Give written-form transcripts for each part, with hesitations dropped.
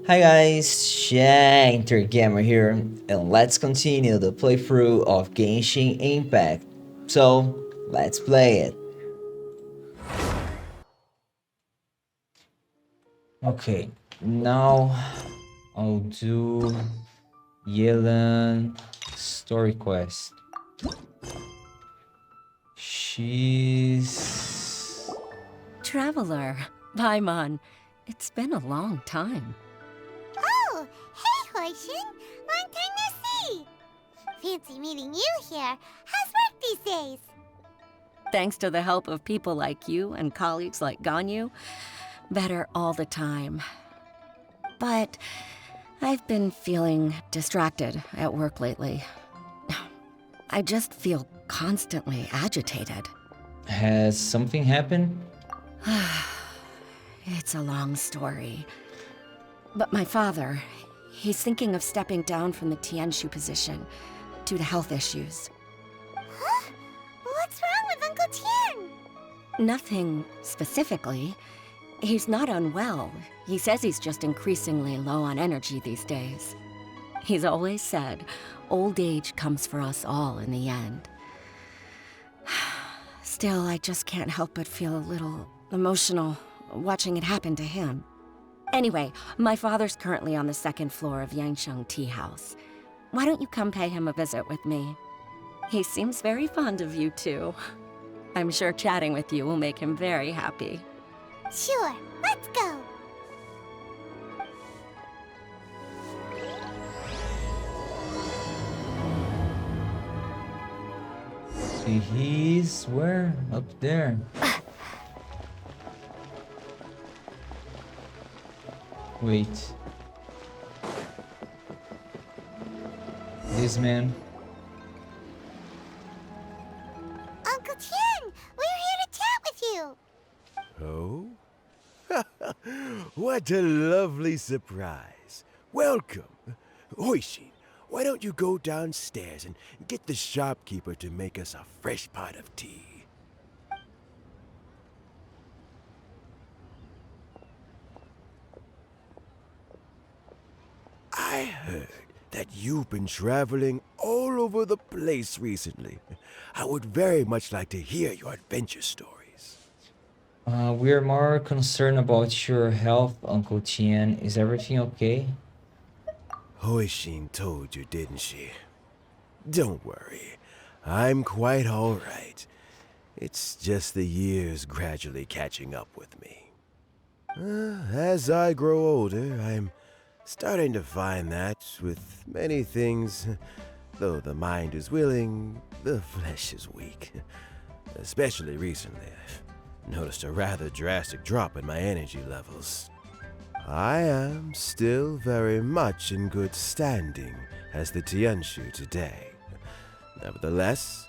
Hi guys, Shinter Gamer here, and let's continue the playthrough of Genshin Impact. So, let's play it. Okay, now I'll do Yelan story quest. She's... Traveler, Paimon, it's been a long time. Oh, hey, Hoishin! Long time no see! Fancy meeting you here. How's work these days? Thanks to the help of people like you and colleagues like Ganyu, better all the time. But I've been feeling distracted at work lately. I just feel constantly agitated. Has something happened? It's a long story. But my father, he's thinking of stepping down from the Tianshu position due to health issues. Huh? What's wrong with Uncle Tian? Nothing specifically. He's not unwell. He says he's just increasingly low on energy these days. He's always said, old age comes for us all in the end. Still, I just can't help but feel a little emotional watching it happen to him. Anyway, my father's currently on the second floor of Yangsheng Tea House. Why don't you come pay him a visit with me? He seems very fond of you, too. I'm sure chatting with you will make him very happy. Sure, let's go. See, he's where? Up there. Wait. This man. Uncle Tian, we're here to chat with you. Oh? What a lovely surprise. Welcome. Hoishin, why don't you go downstairs and get the shopkeeper to make us a fresh pot of tea? I heard that you've been traveling all over the place recently. I would very much like to hear your adventure stories. We're more concerned about your health, Uncle Tian. Is everything okay? Hoishin told you, didn't she? Don't worry. I'm quite all right. It's just the years gradually catching up with me. As I grow older, I'm starting to find that with many things, though the mind is willing, the flesh is weak. Especially recently, I've noticed a rather drastic drop in my energy levels. I am still very much in good standing as the Tianshu today. Nevertheless,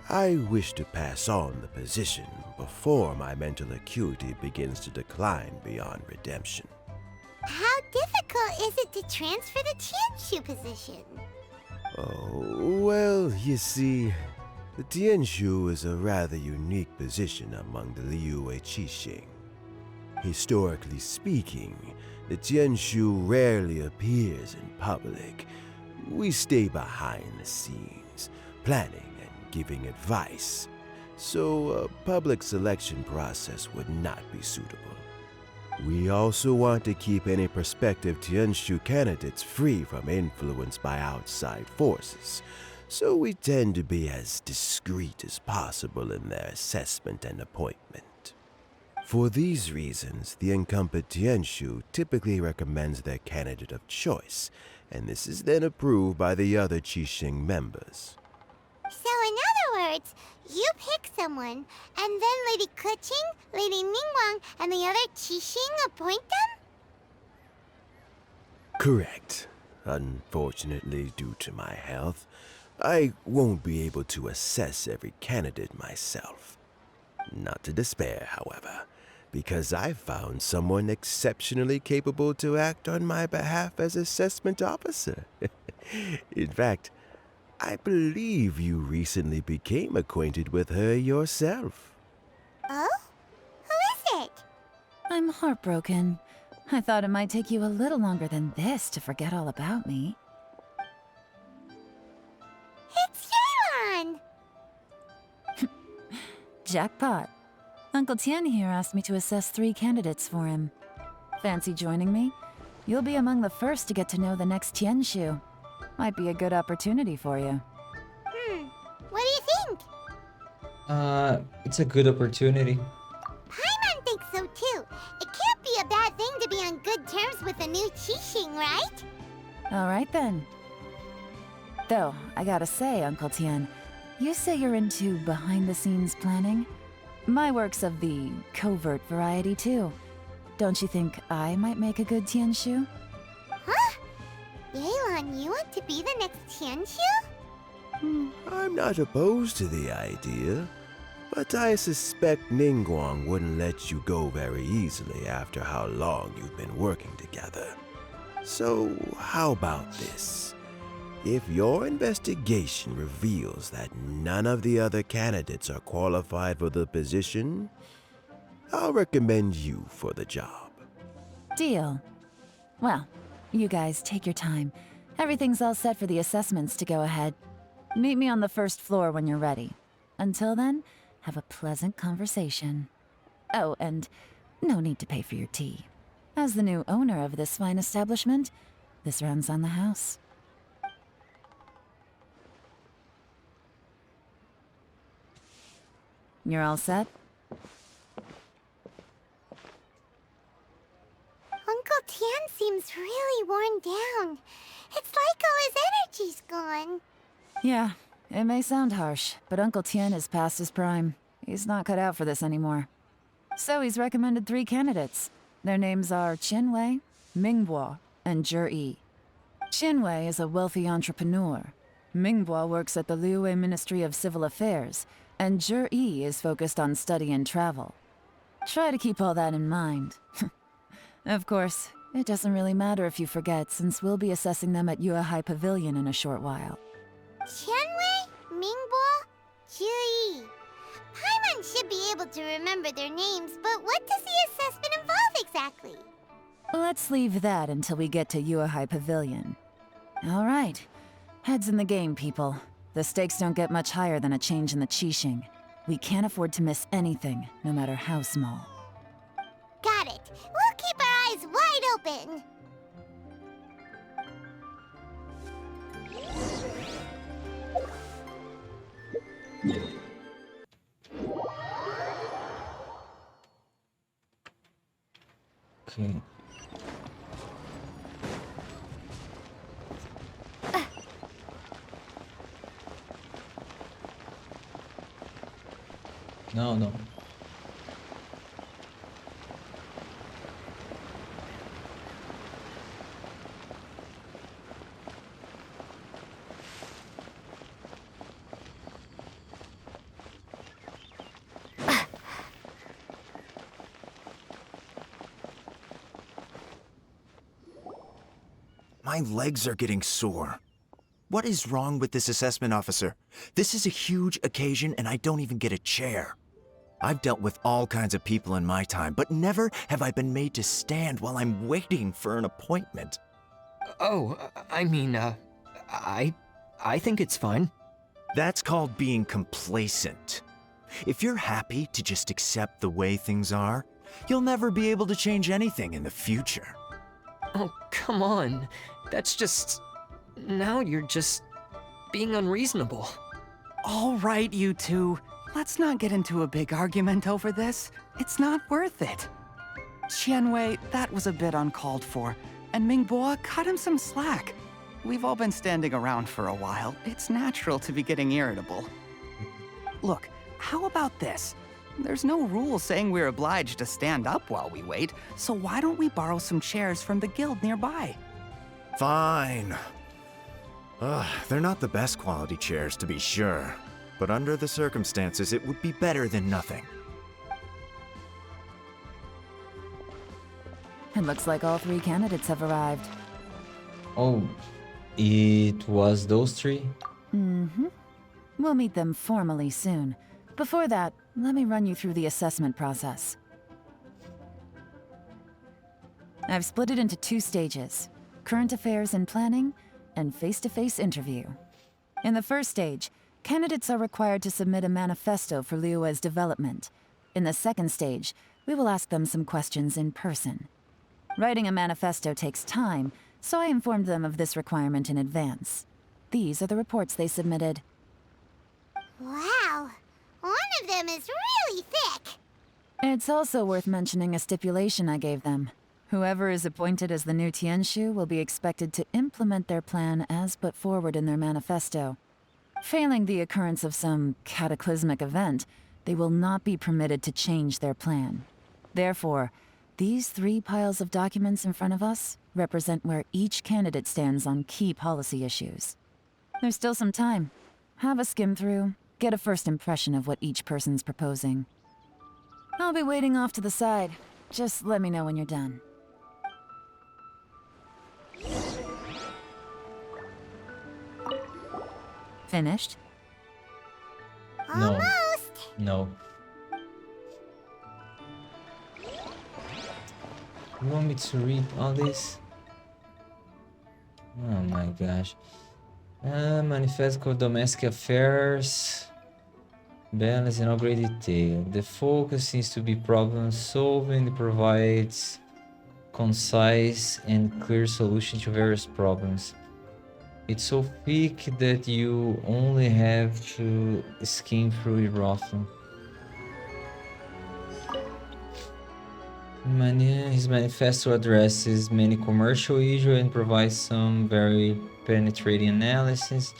I wish to pass on the position before my mental acuity begins to decline beyond redemption. How difficult is it to transfer the Tianshu position? Oh, well, you see, the Tianshu is a rather unique position among the Liyue Qixing. Historically speaking, the Tianshu rarely appears in public. We stay behind the scenes, planning and giving advice, so a public selection process would not be suitable. We also want to keep any prospective Tianshu candidates free from influence by outside forces, so we tend to be as discreet as possible in their assessment and appointment. For these reasons, the incumbent Tianshu typically recommends their candidate of choice, and this is then approved by the other Qixing members. So in other words, you pick someone, and then Lady Keqing, Lady Ningguang, and the other Qixing appoint them? Correct. Unfortunately, due to my health, I won't be able to assess every candidate myself. Not to despair, however, because I found someone exceptionally capable to act on my behalf as assessment officer. In fact, I believe you recently became acquainted with her yourself. Oh? Who is it? I'm heartbroken. I thought it might take you a little longer than this to forget all about me. It's Yelan! Jackpot. Uncle Tian here asked me to assess 3 candidates for him. Fancy joining me? You'll be among the first to get to know the next Tianshu. Might be a good opportunity for you. What do you think? It's a good opportunity. Paimon thinks so too. It can't be a bad thing to be on good terms with a new Qixing, right? Alright then. Though, I gotta say, Uncle Tian, you say you're into behind-the-scenes planning? My work's of the covert variety too. Don't you think I might make a good Tianshu? Huh? Yelan, you want to be the next Tianshu? I'm not opposed to the idea, but I suspect Ningguang wouldn't let you go very easily after how long you've been working together. So, how about this? If your investigation reveals that none of the other candidates are qualified for the position, I'll recommend you for the job. Deal. Well, you guys take your time. Everything's all set for the assessments to go ahead. Meet me on the first floor when you're ready. Until then, have a pleasant conversation. Oh, and no need to pay for your tea. As the new owner of this fine establishment, this runs on the house. You're all set? Uncle Tian seems really worn down. It's like all his energy's gone. Yeah, it may sound harsh, but Uncle Tian is past his prime. He's not cut out for this anymore. So he's recommended 3 candidates. Their names are Qinwei, Mingbo, and Zhi. Qinwei is a wealthy entrepreneur. Mingbo works at the Liyue Ministry of Civil Affairs, and Zhi is focused on study and travel. Try to keep all that in mind. Of course, it doesn't really matter if you forget, since we'll be assessing them at Yuehai Pavilion in a short while. Qianwei, Mingbo, Zhi. Paimon should be able to remember their names, but what does the assessment involve exactly? Let's leave that until we get to Yuehai Pavilion. All right. Heads in the game, people. The stakes don't get much higher than a change in the Qixing. We can't afford to miss anything, no matter how small. Got it. We'll keep our eyes wide open. Okay. No. My legs are getting sore. What is wrong with this assessment officer? This is a huge occasion and I don't even get a chair. I've dealt with all kinds of people in my time, but never have I been made to stand while I'm waiting for an appointment. Oh, I mean, I think it's fine. That's called being complacent. If you're happy to just accept the way things are, you'll never be able to change anything in the future. Oh, come on. That's just... Now you're just being unreasonable. All right, you two. Let's not get into a big argument over this. It's not worth it. Qianwei, that was a bit uncalled for. And Mingbo, cut him some slack. We've all been standing around for a while. It's natural to be getting irritable. Look, how about this? There's no rule saying we're obliged to stand up while we wait, so why don't we borrow some chairs from the guild nearby? Fine. They're not the best quality chairs, to be sure. But under the circumstances, it would be better than nothing. It looks like all 3 candidates have arrived. Oh, it was those 3? Mm-hmm. We'll meet them formally soon. Before that, let me run you through the assessment process. I've split it into 2 stages: current affairs and planning, and face-to-face interview. In the first stage, candidates are required to submit a manifesto for Liyue's development. In the second stage, we will ask them some questions in person. Writing a manifesto takes time, so I informed them of this requirement in advance. These are the reports they submitted. Wow, one of them is really thick. It's also worth mentioning a stipulation I gave them. Whoever is appointed as the new Tianshu will be expected to implement their plan as put forward in their manifesto. Failing the occurrence of some cataclysmic event, they will not be permitted to change their plan. Therefore, these 3 piles of documents in front of us represent where each candidate stands on key policy issues. There's still some time. Have a skim through, get a first impression of what each person's proposing. I'll be waiting off to the side. Just let me know when you're done. Finished? No. Almost. No. You want me to read all this? Oh my gosh. Manifesto of Domestic Affairs. Balance in all great detail. The focus seems to be problem solving. It provides concise and clear solutions to various problems. It's so thick that you only have to skim through it roughly. His manifesto addresses many commercial issues and provides some very penetrating analysis.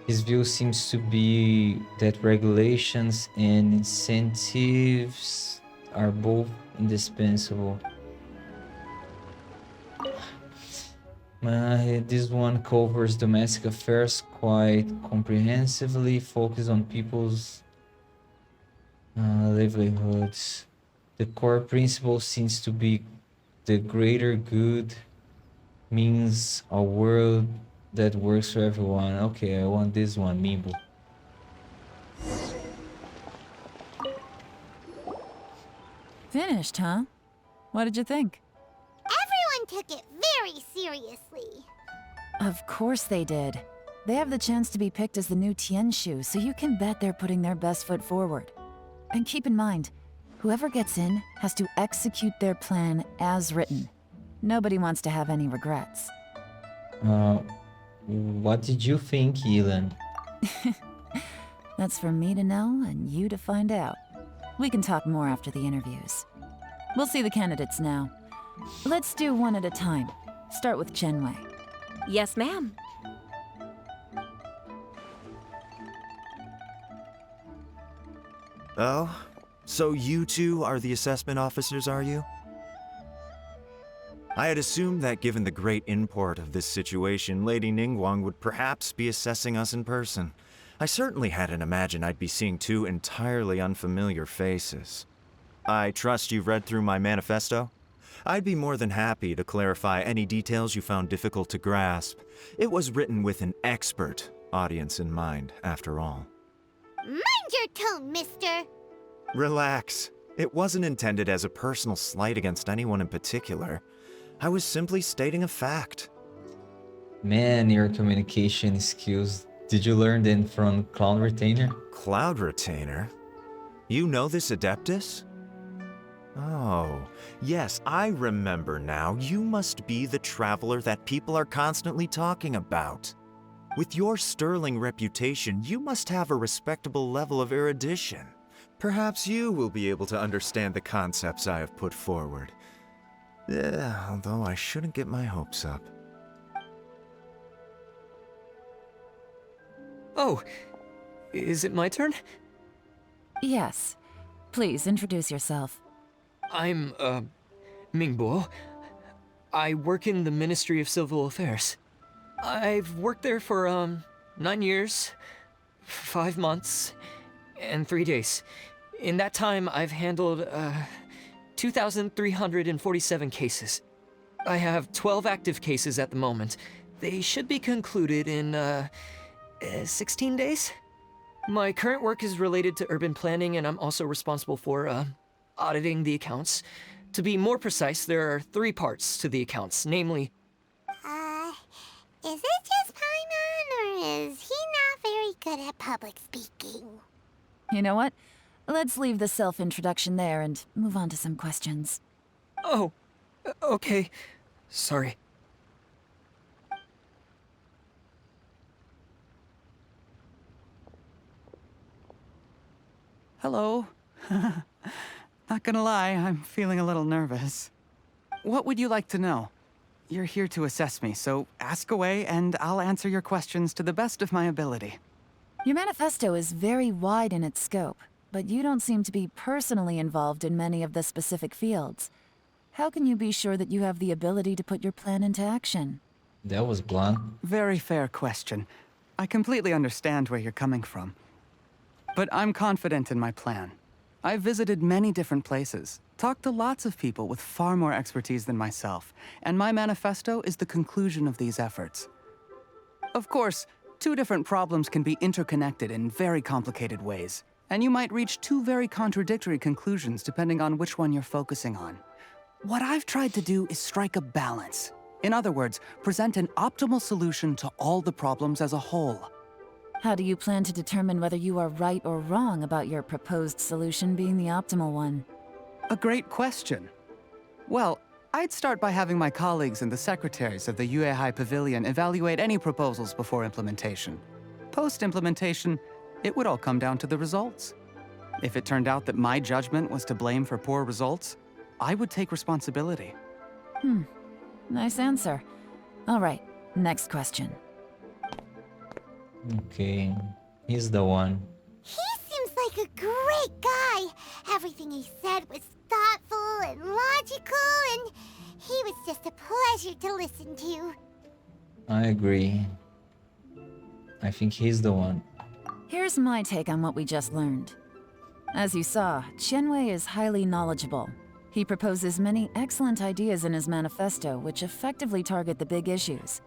His view seems to be that regulations and incentives are both indispensable. This one covers domestic affairs quite comprehensively, focused on people's livelihoods. The core principle seems to be the greater good means a world that works for everyone. Okay, I want this one, Mimbo. Finished, huh? What did you think? Everyone took it very seriously. Of course they did. They have the chance to be picked as the new Tianshu, so you can bet they're putting their best foot forward. And keep in mind, whoever gets in has to execute their plan as written. Nobody wants to have any regrets. What did you think, Yelan? That's for me to know and you to find out. We can talk more after the interviews. We'll see the candidates now. Let's do one at a time. Start with Chenwei. Yes, ma'am. Oh? So you 2 are the assessment officers, are you? I had assumed that given the great import of this situation, Lady Ningguang would perhaps be assessing us in person. I certainly hadn't imagined I'd be seeing 2 entirely unfamiliar faces. I trust you've read through my manifesto? I'd be more than happy to clarify any details you found difficult to grasp. It was written with an expert audience in mind, after all. Mind your tone, mister. Relax. It wasn't intended as a personal slight against anyone in particular. I was simply stating a fact. Man, your communication skills. Did you learn them from Cloud Retainer? Cloud Retainer? You know this Adeptus? Oh, yes, I remember now. You must be the traveler that people are constantly talking about. With your sterling reputation, you must have a respectable level of erudition. Perhaps you will be able to understand the concepts I have put forward. Although I shouldn't get my hopes up. Oh, is it my turn? Yes. Please introduce yourself. I'm, Mingbo. I work in the Ministry of Civil Affairs. I've worked there for, 9 years, 5 months, and 3 days. In that time, I've handled, 2,347 cases. I have 12 active cases at the moment. They should be concluded in, 16 days? My current work is related to urban planning, and I'm also responsible for, auditing the accounts. To be more precise, there are 3 parts to the accounts, namely, Is it just Paimon, or is he not very good at public speaking? You know what? Let's leave the self-introduction there and move on to some questions. oh, okay, sorry. Hello. Not gonna lie, I'm feeling a little nervous. What would you like to know? You're here to assess me, so ask away and I'll answer your questions to the best of my ability. Your manifesto is very wide in its scope, but you don't seem to be personally involved in many of the specific fields. How can you be sure that you have the ability to put your plan into action? That was blunt. Very fair question. I completely understand where you're coming from. But I'm confident in my plan. I've visited many different places, talked to lots of people with far more expertise than myself, and my manifesto is the conclusion of these efforts. Of course, 2 different problems can be interconnected in very complicated ways, and you might reach 2 very contradictory conclusions depending on which one you're focusing on. What I've tried to do is strike a balance. In other words, present an optimal solution to all the problems as a whole. How do you plan to determine whether you are right or wrong about your proposed solution being the optimal one? A great question. Well, I'd start by having my colleagues and the secretaries of the Yuehai Pavilion evaluate any proposals before implementation. Post-implementation, it would all come down to the results. If it turned out that my judgment was to blame for poor results, I would take responsibility. Nice answer. All right, next question. Okay, he's the one. He seems like a great guy. Everything he said was thoughtful and logical, and he was just a pleasure to listen to. I agree. I think he's the one. Here's my take on what we just learned. As you saw, Qianwei is highly knowledgeable. He proposes many excellent ideas in his manifesto which effectively target the big issues.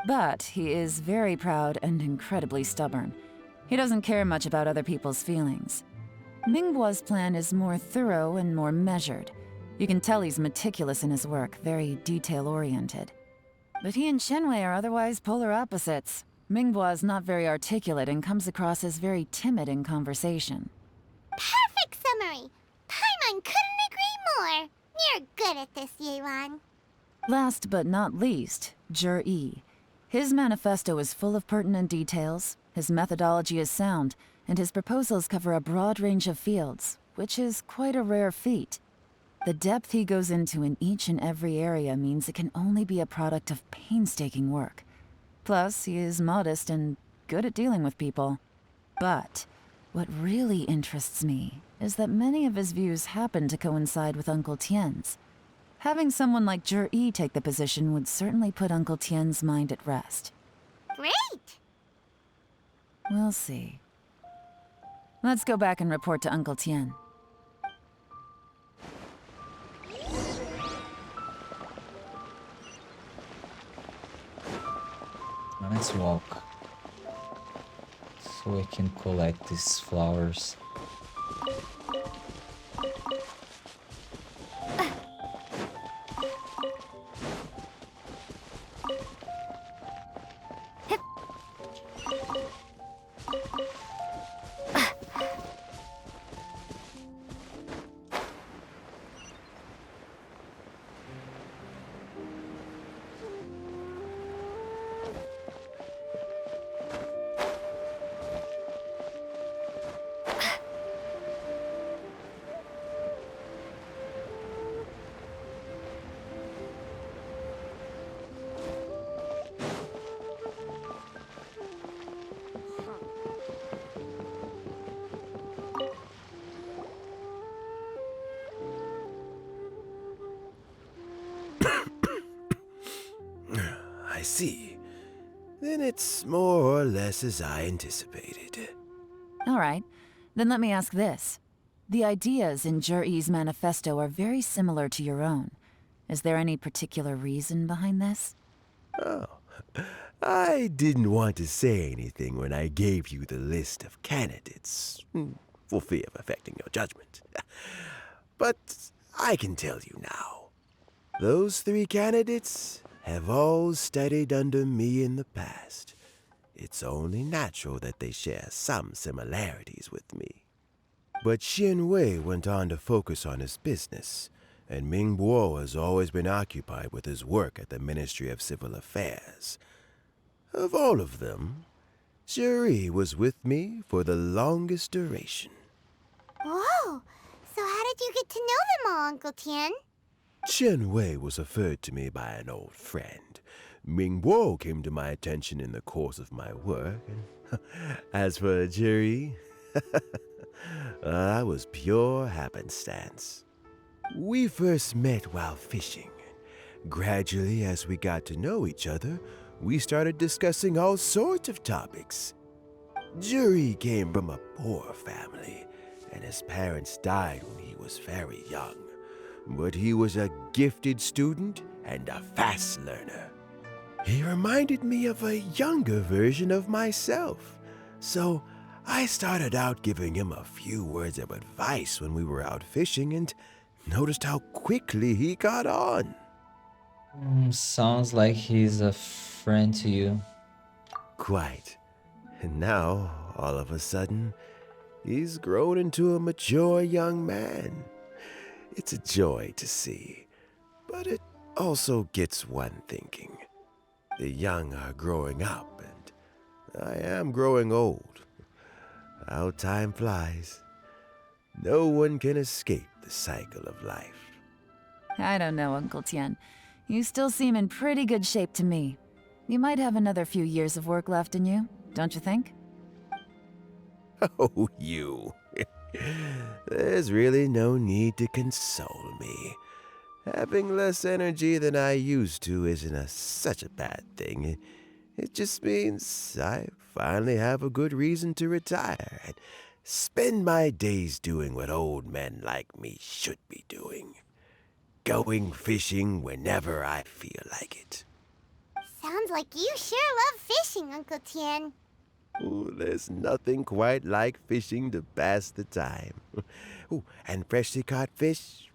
But he is very proud and incredibly stubborn. He doesn't care much about other people's feelings. Mingbo's plan is more thorough and more measured. You can tell he's meticulous in his work, very detail-oriented. But he and Qianwei are otherwise polar opposites. Mingbo is not very articulate and comes across as very timid in conversation. Perfect summary. Paimon couldn't agree more. You're good at this, Yelan. Last but not least, Yi. His manifesto is full of pertinent details, his methodology is sound, and his proposals cover a broad range of fields, which is quite a rare feat. The depth he goes into in each and every area means it can only be a product of painstaking work. Plus, he is modest and good at dealing with people. But what really interests me is that many of his views happen to coincide with Uncle Tien's. Having someone like Yi take the position would certainly put Uncle Tien's mind at rest. Great! We'll see. Let's go back and report to Uncle Tien. Let's walk. So I can collect these flowers. I see. Then it's more or less as I anticipated. All right, then let me ask this. The ideas in Yi's manifesto are very similar to your own. Is there any particular reason behind this? Oh, I didn't want to say anything when I gave you the list of candidates, for fear of affecting your judgment. But I can tell you now. Those 3 candidates have all studied under me in the past. It's only natural that they share some similarities with me. But Shinwei went on to focus on his business, and Mingbo has always been occupied with his work at the Ministry of Civil Affairs. Of all of them, Juri was with me for the longest duration. Whoa! So how did you get to know them all, Uncle Tian? Shinwei was referred to me by an old friend. Mingbo came to my attention in the course of my work, and as for Juri, that was pure happenstance. We first met while fishing. Gradually, as we got to know each other, we started discussing all sorts of topics. Juri came from a poor family, and his parents died when he was very young. But he was a gifted student and a fast learner. He reminded me of a younger version of myself, so I started out giving him a few words of advice when we were out fishing and noticed how quickly he got on. Sounds like he's a friend to you. Quite. And now, all of a sudden, he's grown into a mature young man. It's a joy to see, but it also gets one thinking. The young are growing up, and I am growing old. How time flies. No one can escape the cycle of life. I don't know, Uncle Tian. You still seem in pretty good shape to me. You might have another few years of work left in you, don't you think? Oh, you. There's really no need to console me. Having less energy than I used to isn't such a bad thing. It just means I finally have a good reason to retire and spend my days doing what old men like me should be doing. Going fishing whenever I feel like it. Sounds like you sure love fishing, Uncle Tian. Ooh, there's nothing quite like fishing to pass the time. Ooh, and freshly caught fish,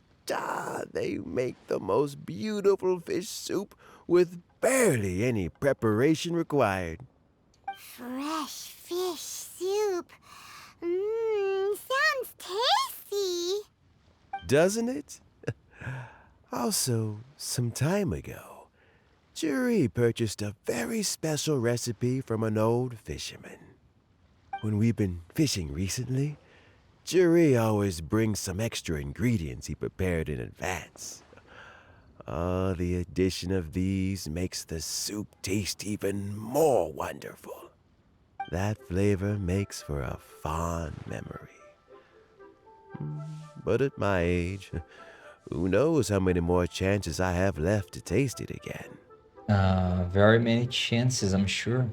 they make the most beautiful fish soup with barely any preparation required. Fresh fish soup. Sounds tasty. Doesn't it? Also, some time ago, Juri purchased a very special recipe from an old fisherman. When we've been fishing recently, Juri always brings some extra ingredients he prepared in advance. The addition of these makes the soup taste even more wonderful. That flavor makes for a fond memory. But at my age, who knows how many more chances I have left to taste it again. Very many chances, I'm sure.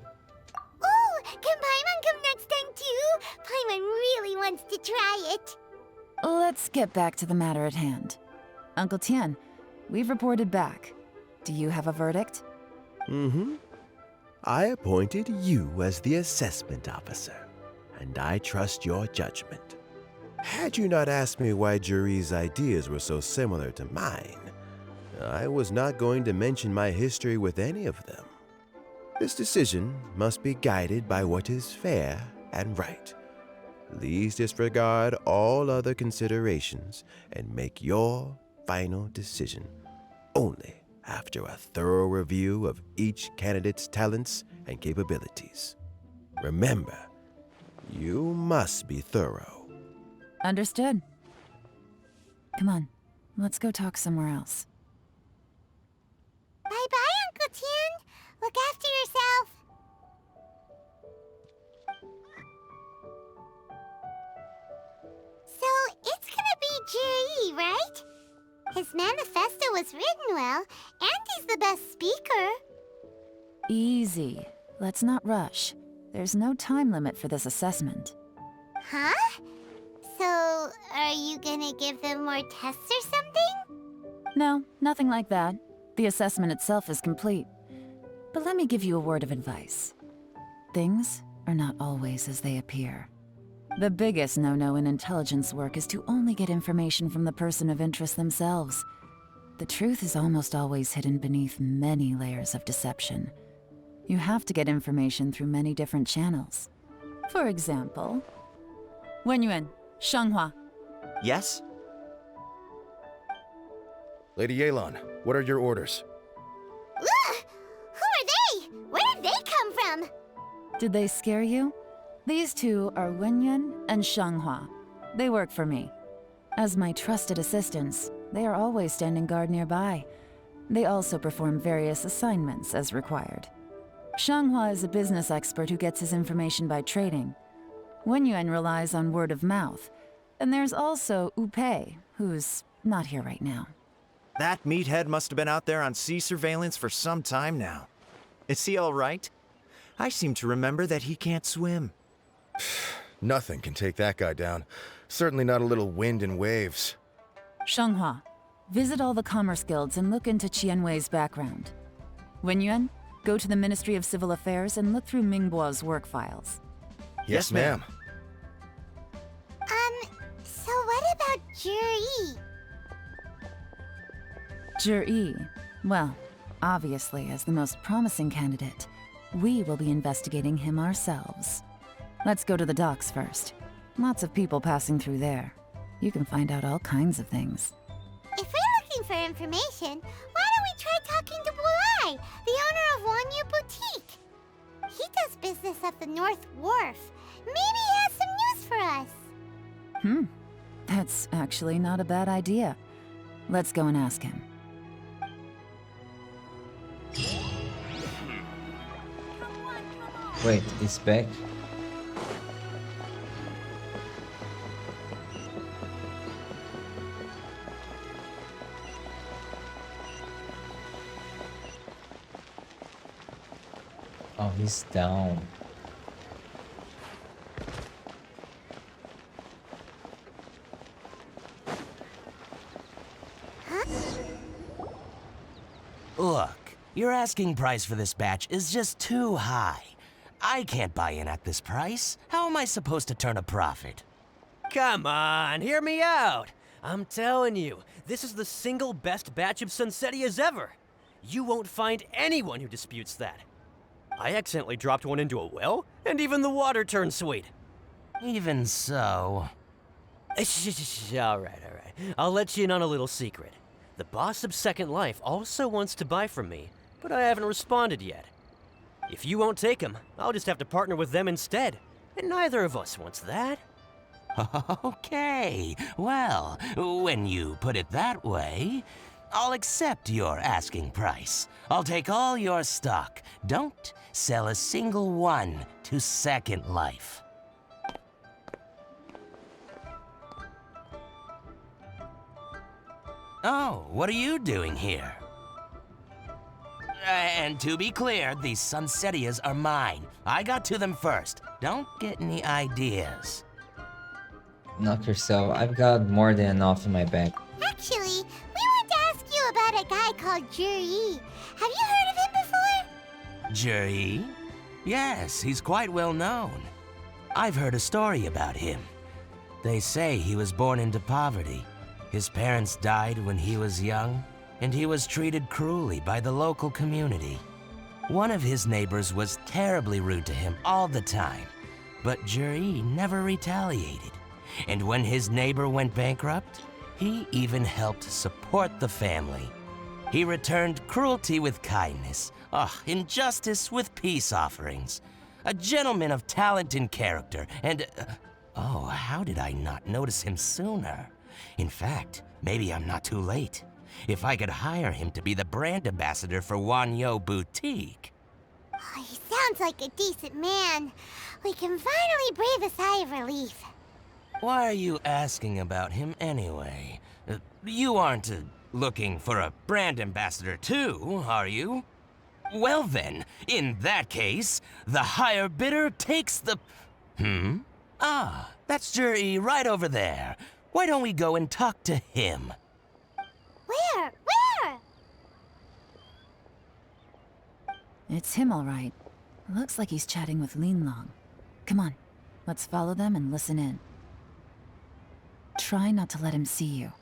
Oh, can Paimon come next time too? Paimon really wants to try it. Let's get back to the matter at hand. Uncle Tian, we've reported back. Do you have a verdict? I appointed you as the assessment officer, and I trust your judgment. Had you not asked me why Juri's ideas were so similar to mine, I was not going to mention my history with any of them. This decision must be guided by what is fair and right. Please disregard all other considerations and make your final decision only after a thorough review of each candidate's talents and capabilities. Remember, you must be thorough. Understood. Come on, let's go talk somewhere else. Bye-bye, Uncle Tian. Look after yourself. So, it's gonna be Jiri, right? His manifesto was written well, and he's the best speaker. Easy. Let's not rush. There's no time limit for this assessment. Huh? So, are you gonna give them more tests or something? No, nothing like that. The assessment itself is complete. But let me give you a word of advice. Things are not always as they appear. The biggest no-no in intelligence work is to only get information from the person of interest themselves. The truth is almost always hidden beneath many layers of deception. You have to get information through many different channels. For example, Wenyuan, Shanghua. Yes? Lady Yelan, what are your orders? Ugh! Who are they? Where did they come from? Did they scare you? These two are Wenyuan and Shanghua. They work for me. As my trusted assistants, they are always standing guard nearby. They also perform various assignments as required. Shanghua is a business expert who gets his information by trading. Wenyuan relies on word of mouth. And there's also Upei, who's not here right now. That meathead must have been out there on sea surveillance for some time now. Is he all right? I seem to remember that he can't swim. Nothing can take that guy down. Certainly not a little wind and waves. Shanghua, visit all the commerce guilds and look into Qianwei's background. Wenyuan, go to the Ministry of Civil Affairs and look through Mingbo's work files. Yes, ma'am. So what about Juri? Juri, well, obviously as the most promising candidate, we will be investigating him ourselves. Let's go to the docks first. Lots of people passing through there. You can find out all kinds of things. If we're looking for information, why don't we try talking to Bulai, the owner of Wanyu Boutique? He does business at the North Wharf. Maybe he has some news for us. That's actually not a bad idea. Let's go and ask him. Wait, it's back? Oh, he's down. Look, your asking price for this batch is just too high. I can't buy in at this price. How am I supposed to turn a profit? Come on, hear me out. I'm telling you, this is the single best batch of Sunsettias ever. You won't find anyone who disputes that. I accidentally dropped one into a well, and even the water turned sweet. Even so... All right. I'll let you in on a little secret. The boss of Second Life also wants to buy from me, but I haven't responded yet. If you won't take him, I'll just have to partner with them instead, and neither of us wants that. Okay, well, when you put it that way, I'll accept your asking price. I'll take all your stock. Don't sell a single one to Second Life. Oh, what are you doing here? And to be clear, these Sunsettias are mine. I got to them first. Don't get any ideas. Knock yourself. I've got more than enough in my bag. Actually, we want to ask you about a guy called Juri. Have you heard of him before? Juri? Yes, he's quite well known. I've heard a story about him. They say he was born into poverty. His parents died when he was young, and he was treated cruelly by the local community. One of his neighbors was terribly rude to him all the time, but Juri never retaliated. And when his neighbor went bankrupt, he even helped support the family. He returned cruelty with kindness, injustice with peace offerings. A gentleman of talent and character, and how did I not notice him sooner? In fact, maybe I'm not too late. If I could hire him to be the brand ambassador for Wanyu Boutique. Oh, he sounds like a decent man. We can finally breathe a sigh of relief. Why are you asking about him anyway? You aren't looking for a brand ambassador too, are you? Well then, in that case, the higher bidder takes the... that's Juri right over there. Why don't we go and talk to him? Where? It's him, all right. Looks like he's chatting with Linlong. Come on. Let's follow them and listen in. Try not to let him see you.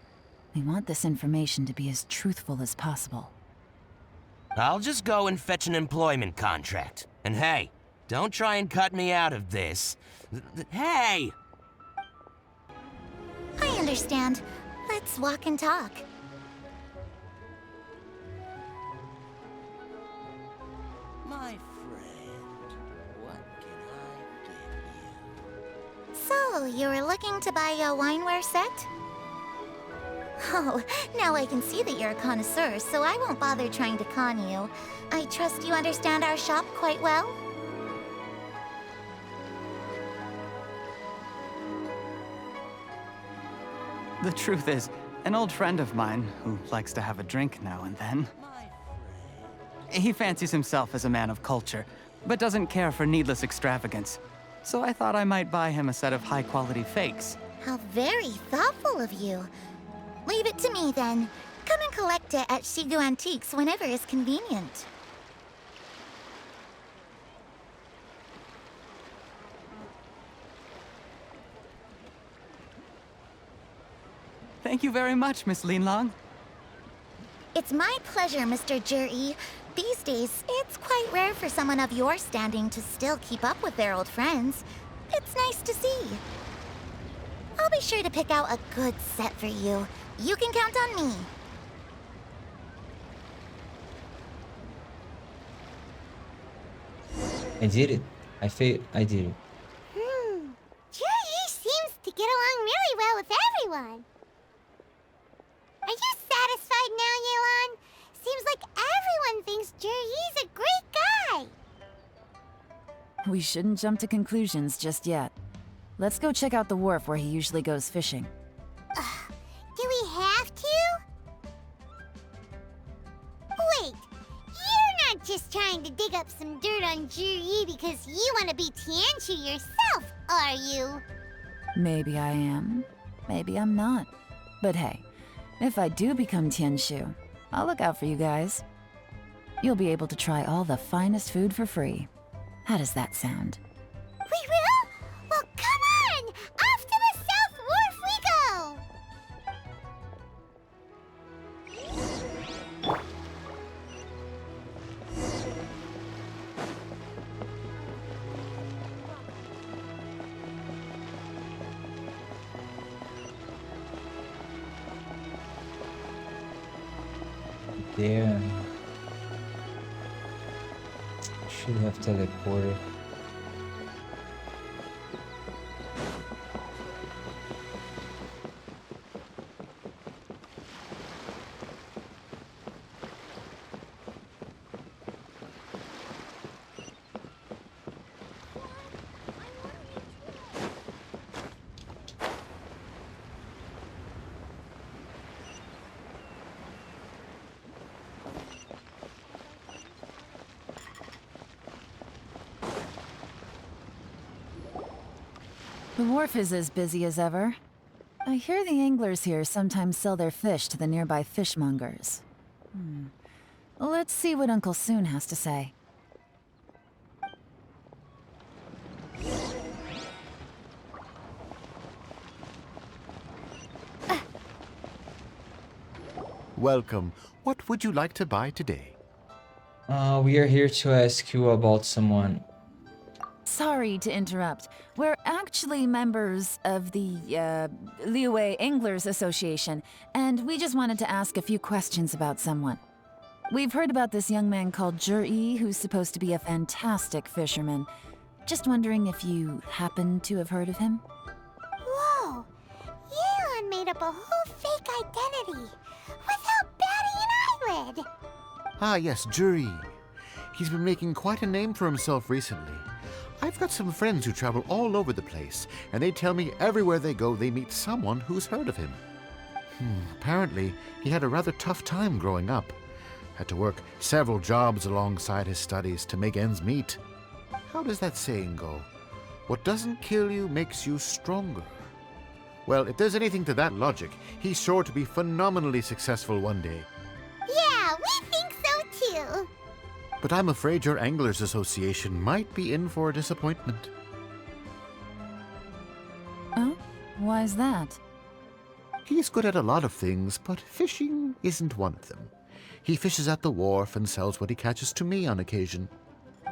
We want this information to be as truthful as possible. I'll just go and fetch an employment contract. And hey, don't try and cut me out of this. Hey! I understand. Let's walk and talk. My friend, what can I get you? So, you were looking to buy a wineware set? Oh, now I can see that you're a connoisseur, so I won't bother trying to con you. I trust you understand our shop quite well? The truth is, an old friend of mine, who likes to have a drink now and then, he fancies himself as a man of culture, but doesn't care for needless extravagance. So I thought I might buy him a set of high-quality fakes. How very thoughtful of you. Leave it to me, then. Come and collect it at Shigu Antiques whenever is convenient. Thank you very much, Miss Linlong. It's my pleasure, Mr. Juri. These days, it's quite rare for someone of your standing to still keep up with their old friends. It's nice to see. I'll be sure to pick out a good set for you. You can count on me. I did it. I did it. Juri seems to get along really well with everyone. Are you satisfied now, Yelan? Seems like everyone thinks Juri's a great guy. We shouldn't jump to conclusions just yet. Let's go check out the wharf where he usually goes fishing. Do we have to? Wait, you're not just trying to dig up some dirt on Juri because you want to be Tianshu yourself, are you? Maybe I am. Maybe I'm not. But hey, if I do become Tianshu, I'll look out for you guys. You'll be able to try all the finest food for free. How does that sound? We will? Well, come on! Off to the South Wharf we go! There. Should have teleported. The wharf is as busy as ever. I hear the anglers here sometimes sell their fish to the nearby fishmongers. Let's see what Uncle Soon has to say. Welcome. What would you like to buy today? We are here to ask you about someone. Sorry to interrupt. We're actually members of the, Liyue Anglers Association, and we just wanted to ask a few questions about someone. We've heard about this young man called Juri, who's supposed to be a fantastic fisherman. Just wondering if you happen to have heard of him? Whoa! Yelan made up a whole fake identity without batting an eyelid! Ah, yes, Juri. He's been making quite a name for himself recently. I've got some friends who travel all over the place, and they tell me everywhere they go they meet someone who's heard of him. Apparently, he had a rather tough time growing up. Had to work several jobs alongside his studies to make ends meet. How does that saying go? What doesn't kill you makes you stronger. Well, if there's anything to that logic, he's sure to be phenomenally successful one day. Yeah, we think so too! But I'm afraid your Anglers Association might be in for a disappointment. Why's that? He's good at a lot of things, but fishing isn't one of them. He fishes at the wharf and sells what he catches to me on occasion.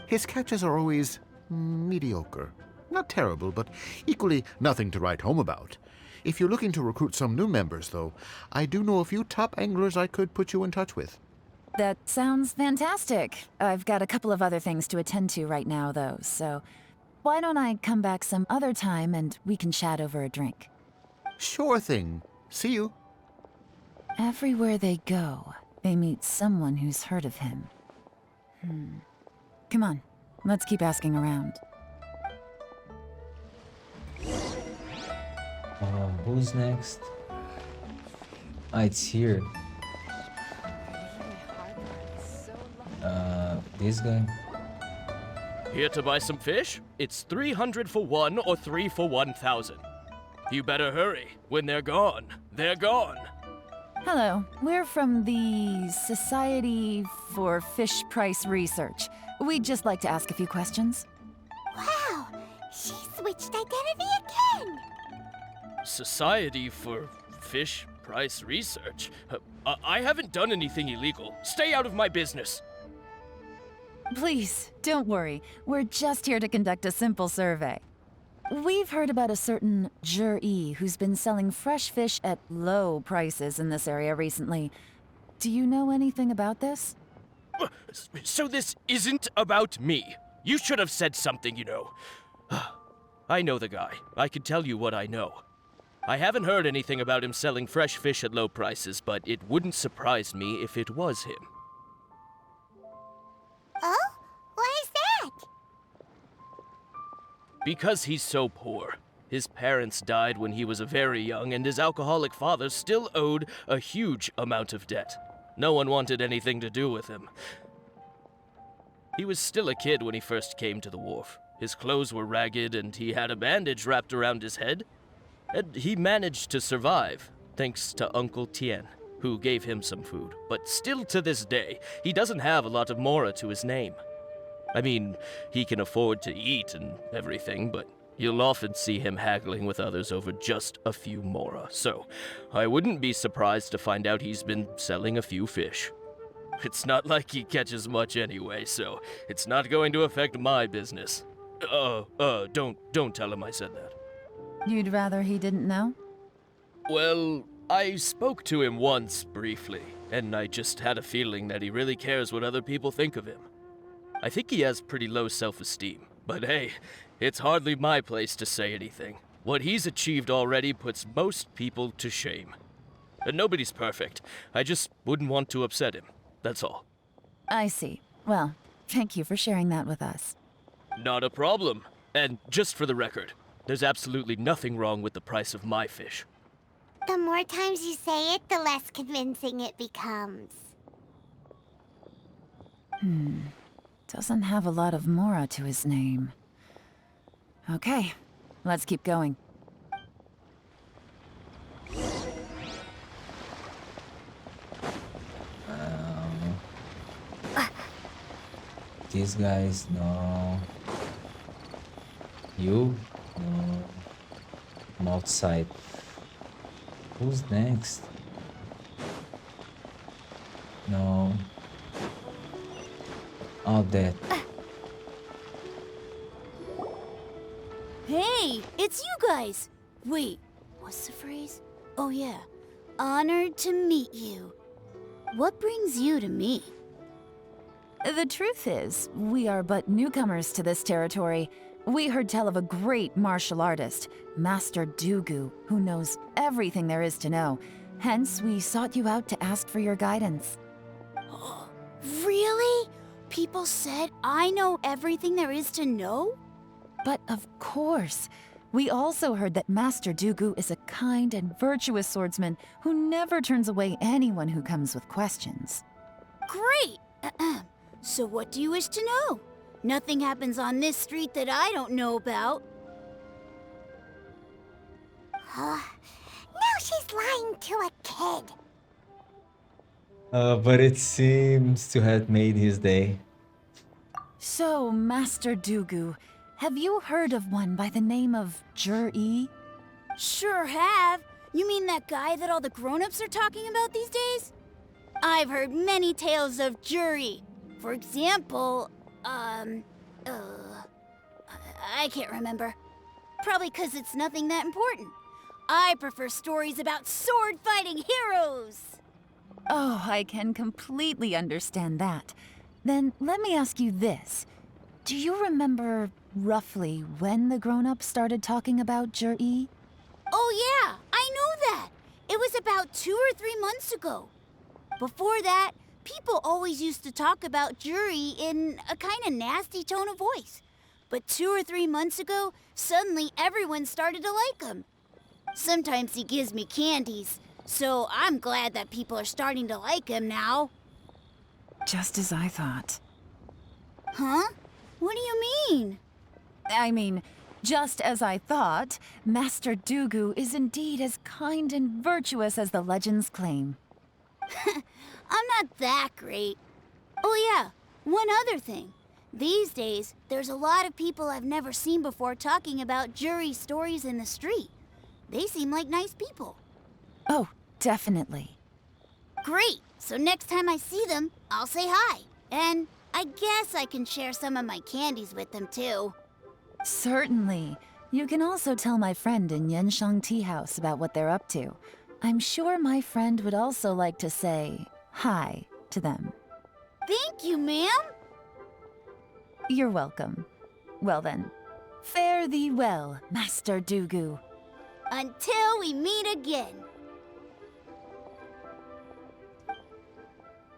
His catches are always mediocre. Not terrible, but equally nothing to write home about. If you're looking to recruit some new members, though, I do know a few top anglers I could put you in touch with. That sounds fantastic. I've got a couple of other things to attend to right now, though, so why don't I come back some other time and we can chat over a drink? Sure thing. See you. Everywhere they go, they meet someone who's heard of him. Come on, let's keep asking around. Who's next? Ah, it's here. This guy. Here to buy some fish? It's 300 for one or 3 for 1,000. You better hurry. When they're gone, they're gone. Hello, we're from the Society for Fish Price Research. We'd just like to ask a few questions. Wow, she switched identity again! Society for Fish Price Research? I haven't done anything illegal. Stay out of my business. Please, don't worry. We're just here to conduct a simple survey. We've heard about a certain Jur-E who's been selling fresh fish at low prices in this area recently. Do you know anything about this? So this isn't about me. You should have said something, you know. I know the guy. I can tell you what I know. I haven't heard anything about him selling fresh fish at low prices, but it wouldn't surprise me if it was him. Oh? Why is that? Because he's so poor. His parents died when he was very young, and his alcoholic father still owed a huge amount of debt. No one wanted anything to do with him. He was still a kid when he first came to the wharf. His clothes were ragged, and he had a bandage wrapped around his head. And he managed to survive, thanks to Uncle Tien, who gave him some food. But still to this day, he doesn't have a lot of mora to his name. I mean, he can afford to eat and everything, but you'll often see him haggling with others over just a few mora. So, I wouldn't be surprised to find out he's been selling a few fish. It's not like he catches much anyway, so it's not going to affect my business. Don't tell him I said that. You'd rather he didn't know? Well, I spoke to him once briefly, and I just had a feeling that he really cares what other people think of him. I think he has pretty low self-esteem, but hey, it's hardly my place to say anything. What he's achieved already puts most people to shame. And nobody's perfect. I just wouldn't want to upset him, that's all. I see. Well, thank you for sharing that with us. Not a problem. And just for the record, there's absolutely nothing wrong with the price of my fish. The more times you say it, the less convincing it becomes. Doesn't have a lot of mora to his name. Okay, let's keep going. These guys, no. You? No. I'm outside. Who's next? No. Oh, that. Hey, it's you guys! Wait, what's the phrase? Oh yeah, honored to meet you. What brings you to me? The truth is, we are but newcomers to this territory. We heard tell of a great martial artist, Master Dugu, who knows everything there is to know. Hence, we sought you out to ask for your guidance. Really? People said I know everything there is to know? But of course. We also heard that Master Dugu is a kind and virtuous swordsman who never turns away anyone who comes with questions. Great! So what do you wish to know? Nothing happens on this street that I don't know about. Now she's lying to a kid. But it seems to have made his day. So, Master Dugu, have you heard of one by the name of Jur-E? Sure have. You mean that guy that all the grown-ups are talking about these days? I've heard many tales of Juri. For example, I can't remember. Probably 'cause it's nothing that important. I prefer stories about sword-fighting heroes. Oh, I can completely understand that. Then let me ask you this. Do you remember roughly when the grown-ups started talking about Juri? Oh yeah, I know that. It was about 2 or 3 months ago. Before that, people always used to talk about Juri in a kind of nasty tone of voice. But 2 or 3 months ago, suddenly everyone started to like him. Sometimes he gives me candies, so I'm glad that people are starting to like him now. Just as I thought. Huh? What do you mean? I mean, just as I thought, Master Dugu is indeed as kind and virtuous as the legends claim. I'm not that great. Oh yeah, one other thing. These days, there's a lot of people I've never seen before talking about Juri stories in the street. They seem like nice people. Oh, definitely. Great! So next time I see them, I'll say hi. And I guess I can share some of my candies with them too. Certainly. You can also tell my friend in Yenshang Tea House about what they're up to. I'm sure my friend would also like to say hi to them. Thank you, ma'am. You're welcome. Well then, fare thee well, Master Dugu. Until we meet again.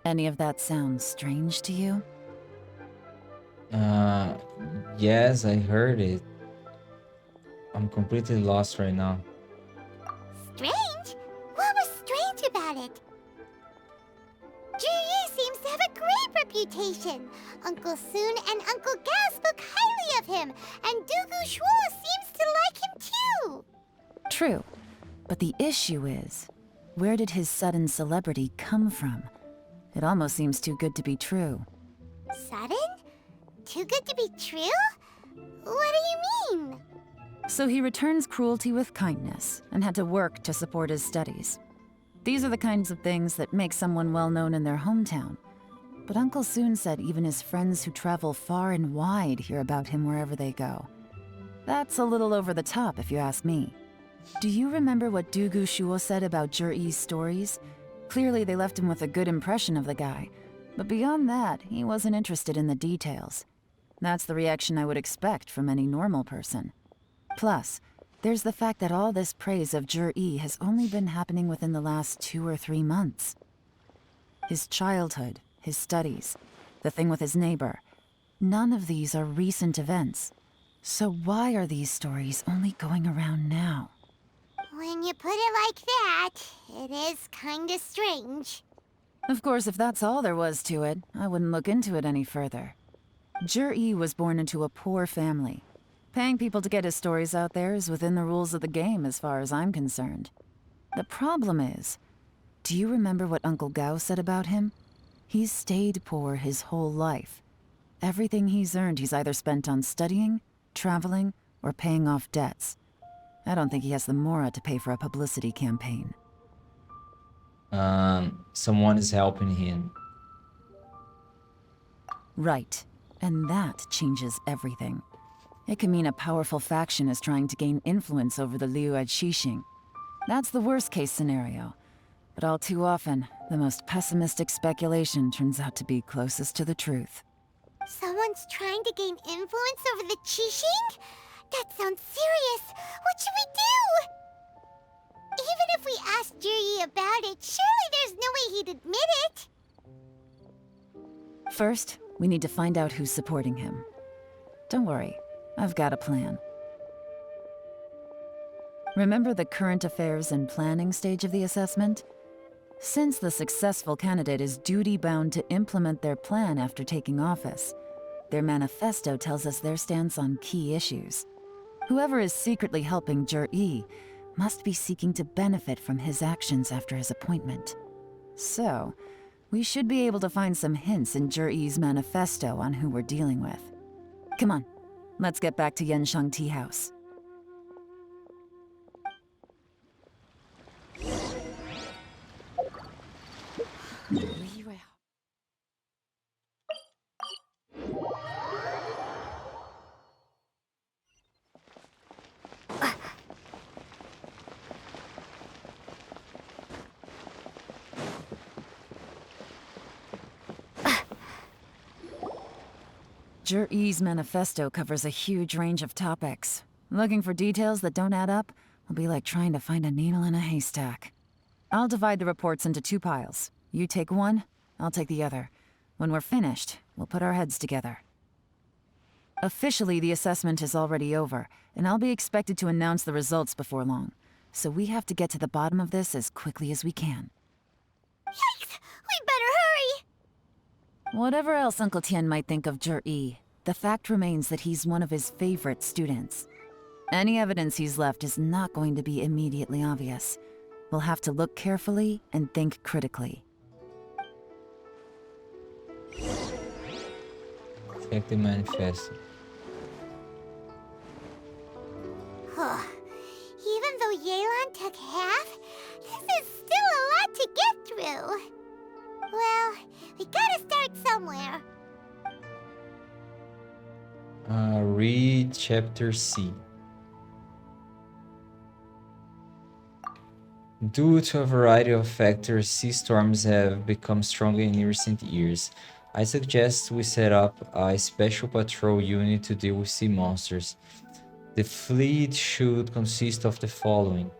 Any of that sound strange to you? Yes, I heard it. I'm completely lost right now. Strange? What was strange about it? Juri seems to have a great reputation. Uncle Soon and Uncle Gao spoke highly of him, and Dugu Shuo seems to like him too. True. But the issue is, where did his sudden celebrity come from? It almost seems too good to be true. Sudden? Too good to be true? What do you mean? So he returns cruelty with kindness and had to work to support his studies. These are the kinds of things that make someone well known in their hometown. But Uncle Soon said even his friends who travel far and wide hear about him wherever they go. That's a little over the top, if you ask me. Do you remember what Dugu Shuo said about Juri's stories? Clearly they left him with a good impression of the guy. But beyond that, he wasn't interested in the details. That's the reaction I would expect from any normal person. Plus, there's the fact that all this praise of Juri has only been happening within the last 2 or 3 months. His childhood, his studies, the thing with his neighbor, none of these are recent events. So why are these stories only going around now? When you put it like that, it is kinda strange. Of course, if that's all there was to it, I wouldn't look into it any further. Juri was born into a poor family. Paying people to get his stories out there is within the rules of the game as far as I'm concerned. The problem is, do you remember what Uncle Gao said about him? He's stayed poor his whole life. Everything he's earned he's either spent on studying, traveling, or paying off debts. I don't think he has the mora to pay for a publicity campaign. Someone is helping him. Right, and that changes everything. It can mean a powerful faction is trying to gain influence over the Liu at Xixing. That's the worst-case scenario. But all too often, the most pessimistic speculation turns out to be closest to the truth. Someone's trying to gain influence over the Qixing? That sounds serious. What should we do? Even if we asked Juri about it, surely there's no way he'd admit it. First, we need to find out who's supporting him. Don't worry, I've got a plan. Remember the current affairs and planning stage of the assessment? Since the successful candidate is duty-bound to implement their plan after taking office, their manifesto tells us their stance on key issues. Whoever is secretly helping Juri must be seeking to benefit from his actions after his appointment. So, we should be able to find some hints in Juri's manifesto on who we're dealing with. Come on, let's get back to Yenshang Tea House. Jur-E's manifesto covers a huge range of topics. Looking for details that don't add up will be like trying to find a needle in a haystack. I'll divide the reports into 2 piles. You take one, I'll take the other. When we're finished, we'll put our heads together. Officially, the assessment is already over, and I'll be expected to announce the results before long. So we have to get to the bottom of this as quickly as we can. Yikes! We better hurry! Whatever else Uncle Tien might think of Jur-E, the fact remains that he's one of his favorite students. Any evidence he's left is not going to be immediately obvious. We'll have to look carefully and think critically. Check the manifesto. Even though Yelan took half, this is still a lot to get through. Well, we gotta start somewhere. Read Chapter C. Due to a variety of factors, sea storms have become stronger in recent years. I suggest we set up a special patrol unit to deal with sea monsters. The fleet should consist of the following.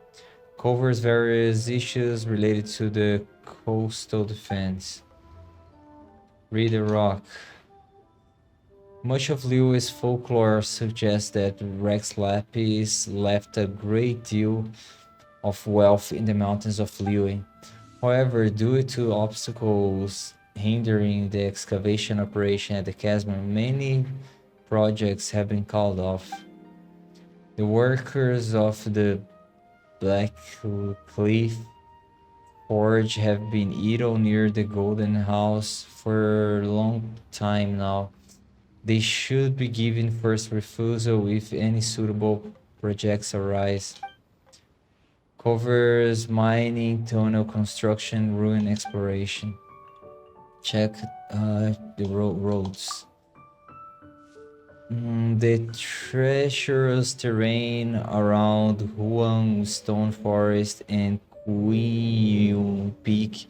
Covers various issues related to the coastal defense. Read the Rock. Much of Liyue's folklore suggests that Rex Lapis left a great deal of wealth in the mountains of Liyue. However, due to obstacles hindering the excavation operation at the chasm, many projects have been called off. The workers of the Black Cliff Forge have been idle near the Golden House for a long time now. They should be given first refusal if any suitable projects arise. Covers mining, tunnel construction, ruin exploration. Check the roads. The treacherous terrain around Huang Stone Forest and Quiyun Peak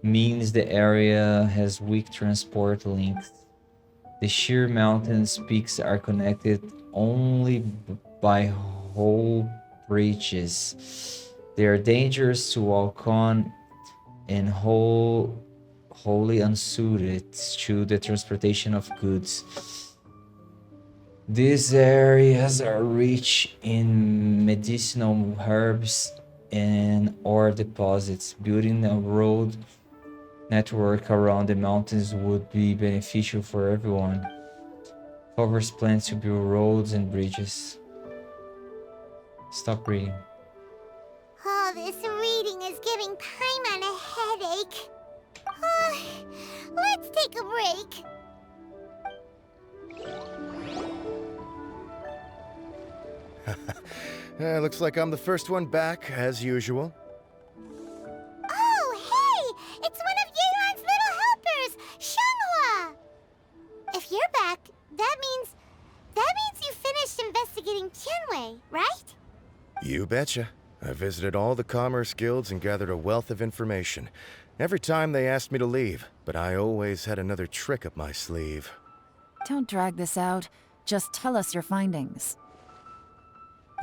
means the area has weak transport links. The sheer mountain's peaks are connected only by whole bridges. They are dangerous to walk on and wholly unsuited to the transportation of goods. These areas are rich in medicinal herbs and ore deposits. Building a road network around the mountains would be beneficial for everyone. Covers plans to build roads and bridges. Stop reading. Oh, this reading is giving Paimon a headache. Let's take a break. Looks like I'm the first one back, as usual. Oh, hey! It's one of Yelan's little helpers, Shanghua! If you're back, that means you finished investigating Tianwei, right? You betcha. I visited all the commerce guilds and gathered a wealth of information. Every time they asked me to leave, but I always had another trick up my sleeve. Don't drag this out. Just tell us your findings.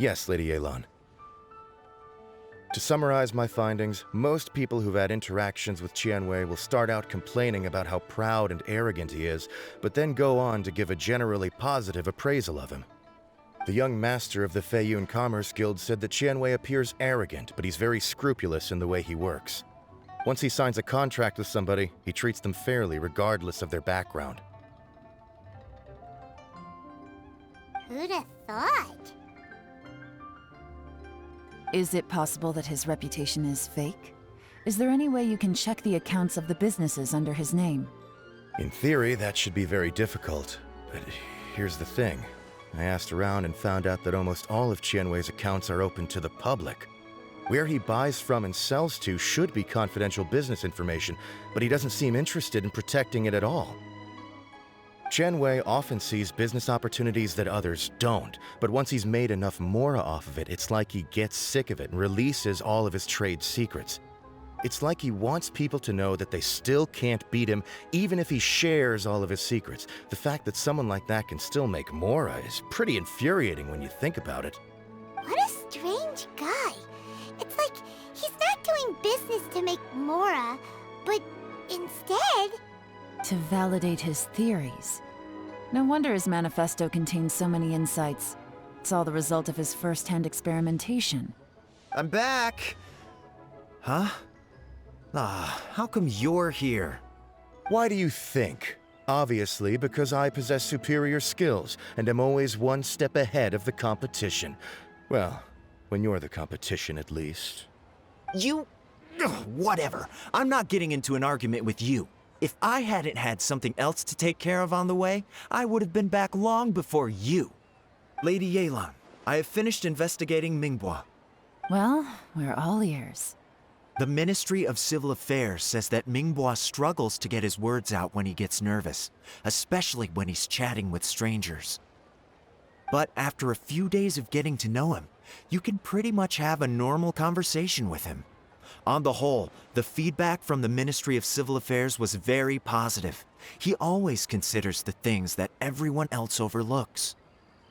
Yes, Lady Yelan. To summarize my findings, most people who've had interactions with Tianwei will start out complaining about how proud and arrogant he is, but then go on to give a generally positive appraisal of him. The young master of the Feiyun Commerce Guild said that Tianwei appears arrogant, but he's very scrupulous in the way he works. Once he signs a contract with somebody, he treats them fairly regardless of their background. Who'd have thought? Is it possible that his reputation is fake? Is there any way you can check the accounts of the businesses under his name? In theory, that should be very difficult, but here's the thing. I asked around and found out that almost all of Tianwei's accounts are open to the public. Where he buys from and sells to should be confidential business information, but he doesn't seem interested in protecting it at all. Tianwei often sees business opportunities that others don't, but once he's made enough mora off of it, it's like he gets sick of it and releases all of his trade secrets. It's like he wants people to know that they still can't beat him, even if he shares all of his secrets. The fact that someone like that can still make Mora is pretty infuriating when you think about it. What a strange guy. It's like he's not doing business to make Mora, but instead... To validate his theories. No wonder his manifesto contains so many insights. It's all the result of his first-hand experimentation. I'm back! Huh? How come you're here? Why do you think? Obviously, because I possess superior skills and am always one step ahead of the competition. Well, when you're the competition, at least. You... Ugh, whatever. I'm not getting into an argument with you. If I hadn't had something else to take care of on the way, I would have been back long before you. Lady Yelan, I have finished investigating Mingbois. Well, we're all ears. The Ministry of Civil Affairs says that Mingbois struggles to get his words out when he gets nervous, especially when he's chatting with strangers. But after a few days of getting to know him, you can pretty much have a normal conversation with him. On the whole, the feedback from the Ministry of Civil Affairs was very positive. He always considers the things that everyone else overlooks.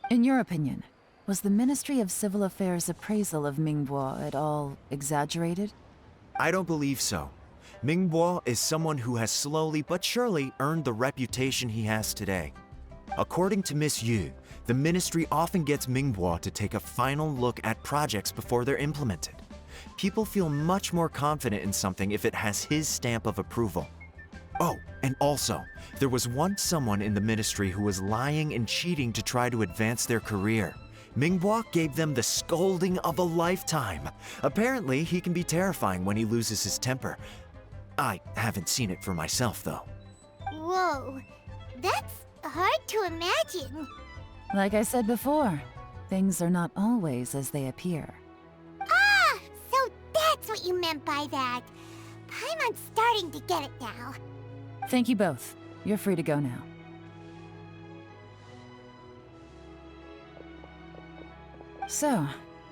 In your opinion, was the Ministry of Civil Affairs' appraisal of Mingbois at all exaggerated? I don't believe so. Mingbois is someone who has slowly but surely earned the reputation he has today. According to Miss Yu, the Ministry often gets Mingbois to take a final look at projects before they're implemented. People feel much more confident in something if it has his stamp of approval. Oh, and also, there was once someone in the Ministry who was lying and cheating to try to advance their career. Mingbois gave them the scolding of a lifetime. Apparently, he can be terrifying when he loses his temper. I haven't seen it for myself, though. Whoa, that's hard to imagine. Like I said before, things are not always as they appear. Ah, so that's what you meant by that. I'm starting to get it now. Thank you both. You're free to go now. So,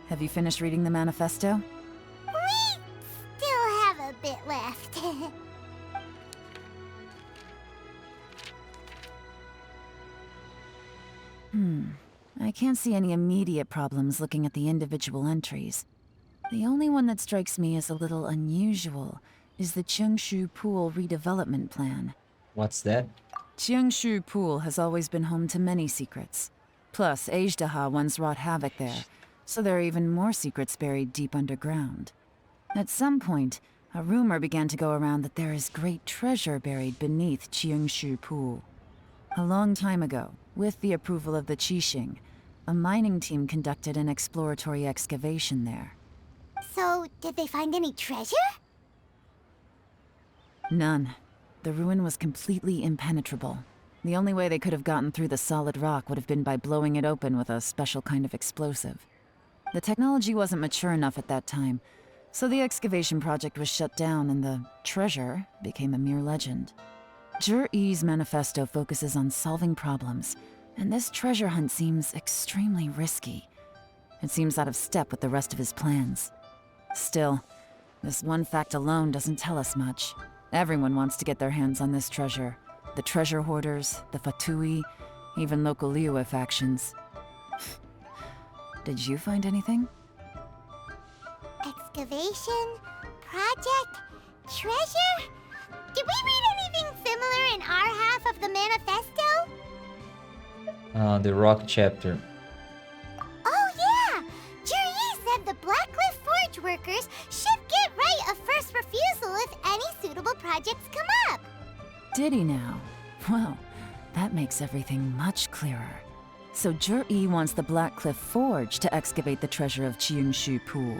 have you finished reading the manifesto? We still have a bit left. I can't see any immediate problems looking at the individual entries. The only one that strikes me as a little unusual is the Cheungshu Pool redevelopment plan. What's that? Cheungshu Pool has always been home to many secrets. Plus, Ajdaha once wrought havoc there, so there are even more secrets buried deep underground. At some point, a rumor began to go around that there is great treasure buried beneath Cheungshu Pool. A long time ago, with the approval of the Qixing, a mining team conducted an exploratory excavation there. So, did they find any treasure? None. The ruin was completely impenetrable. The only way they could have gotten through the solid rock would have been by blowing it open with a special kind of explosive. The technology wasn't mature enough at that time, so the excavation project was shut down and the treasure became a mere legend. Zhi-Yi's manifesto focuses on solving problems, and this treasure hunt seems extremely risky. It seems out of step with the rest of his plans. Still, this one fact alone doesn't tell us much. Everyone wants to get their hands on this treasure. The treasure hoarders, the Fatui, even local Liyue factions. Did you find anything? Excavation? Project? Treasure? Did we read anything similar in our half of the manifesto? The rock chapter. Oh yeah! Juri said the Blackcliff Forge workers should get right of first refusal if any suitable projects come up. Did he now? Well, that makes everything much clearer. So Zhi-Yi wants the Blackcliff Forge to excavate the treasure of Cheungshu Pool.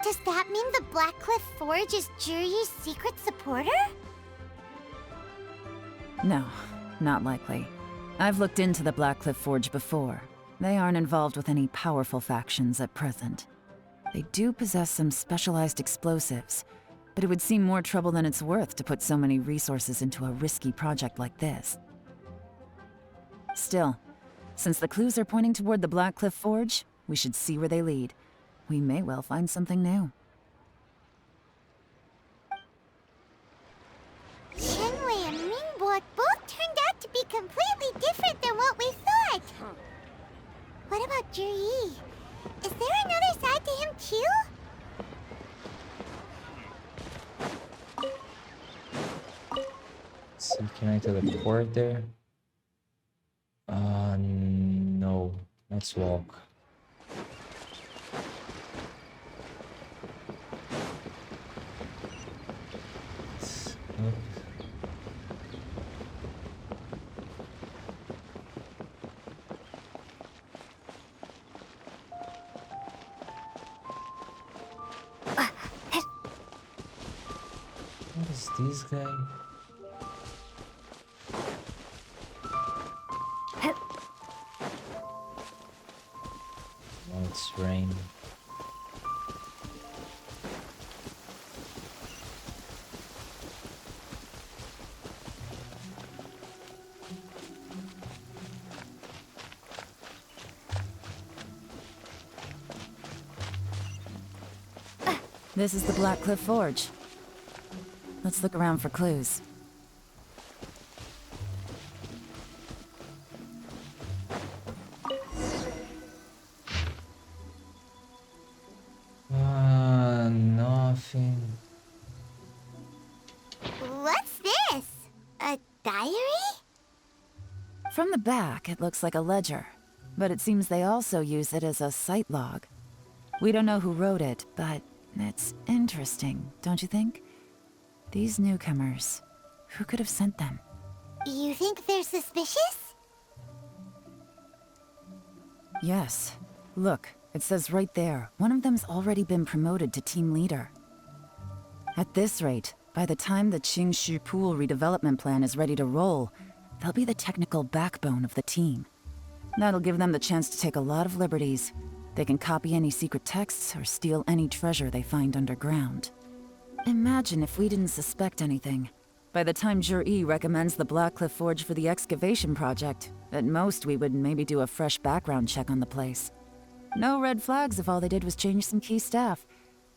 Does that mean the Blackcliff Forge is Juri's secret supporter? No, not likely. I've looked into the Blackcliff Forge before. They aren't involved with any powerful factions at present. They do possess some specialized explosives, but it would seem more trouble than it's worth to put so many resources into a risky project like this. Still, since the clues are pointing toward the Blackcliff Forge, we should see where they lead. We may well find something new. Juri, is there another side to him too? See, can I teleport there? No. Let's walk. Up. What is this guy? Oh, it's rain. This is the Black Cliff Forge. Let's look around for clues. Nothing. What's this? A diary? From the back, it looks like a ledger, but it seems they also use it as a site log. We don't know who wrote it, but it's interesting, don't you think? These newcomers, who could have sent them? You think they're suspicious? Yes. Look, it says right there, one of them's already been promoted to team leader. At this rate, by the time the Qingshu Pool redevelopment plan is ready to roll, they'll be the technical backbone of the team. That'll give them the chance to take a lot of liberties. They can copy any secret texts or steal any treasure they find underground. Imagine if we didn't suspect anything. By the time Jur-E recommends the Blackcliff Forge for the excavation project, at most we would maybe do a fresh background check on the place. No red flags if all they did was change some key staff.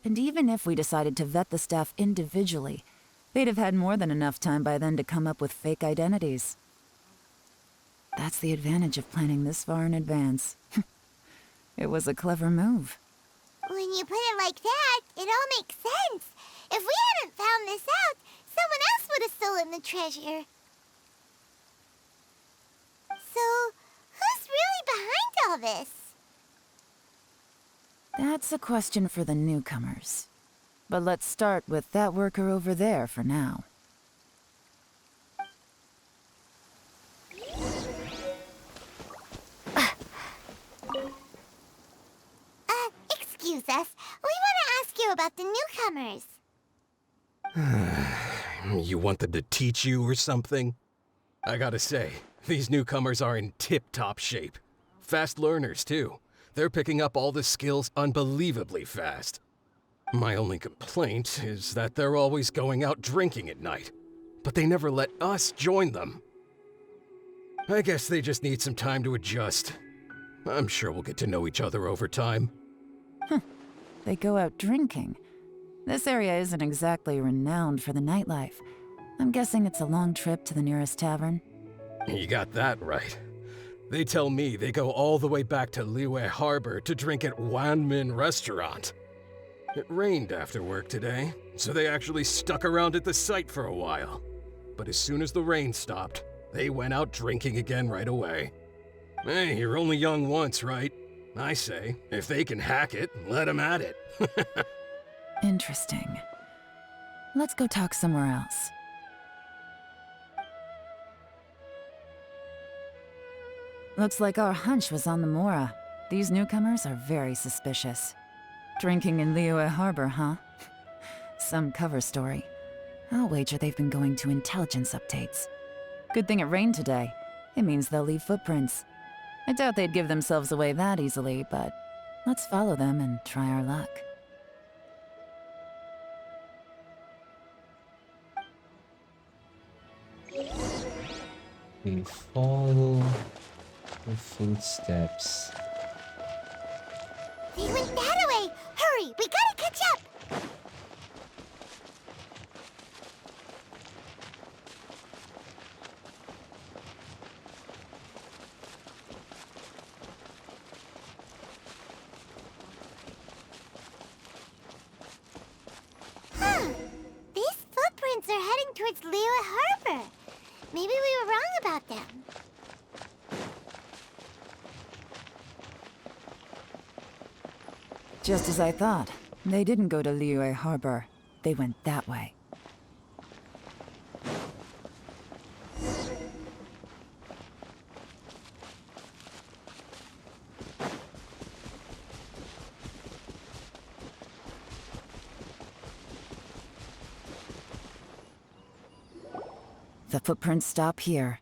And even if we decided to vet the staff individually, they'd have had more than enough time by then to come up with fake identities. That's the advantage of planning this far in advance. It was a clever move. When you put it like that, it all makes sense. If we hadn't found this out, someone else would have stolen the treasure. So, who's really behind all this? That's a question for the newcomers. But let's start with that worker over there for now. Excuse us. We want to ask you about the newcomers. You want them to teach you or something? I gotta say, these newcomers are in tip-top shape. Fast learners, too. They're picking up all the skills unbelievably fast. My only complaint is that they're always going out drinking at night, but they never let us join them. I guess they just need some time to adjust. I'm sure we'll get to know each other over time. They go out drinking. This area isn't exactly renowned for the nightlife. I'm guessing it's a long trip to the nearest tavern. You got that right. They tell me they go all the way back to Liyue Harbor to drink at Wanmin Restaurant. It rained after work today, so they actually stuck around at the site for a while. But as soon as the rain stopped, they went out drinking again right away. Hey, you're only young once, right? I say, if they can hack it, let them at it. Interesting. Let's go talk somewhere else. Looks like our hunch was on the Mora. These newcomers are very suspicious. Drinking in Liyue Harbor, huh? Some cover story. I'll wager they've been going to intelligence updates. Good thing it rained today. It means they'll leave footprints. I doubt they'd give themselves away that easily, but let's follow them and try our luck. We follow the footsteps. They went that way! Hurry, we gotta catch up! towards Liyue Harbor. Maybe we were wrong about them. Just as I thought. They didn't go to Liyue Harbor. They went that way. The footprints stop here.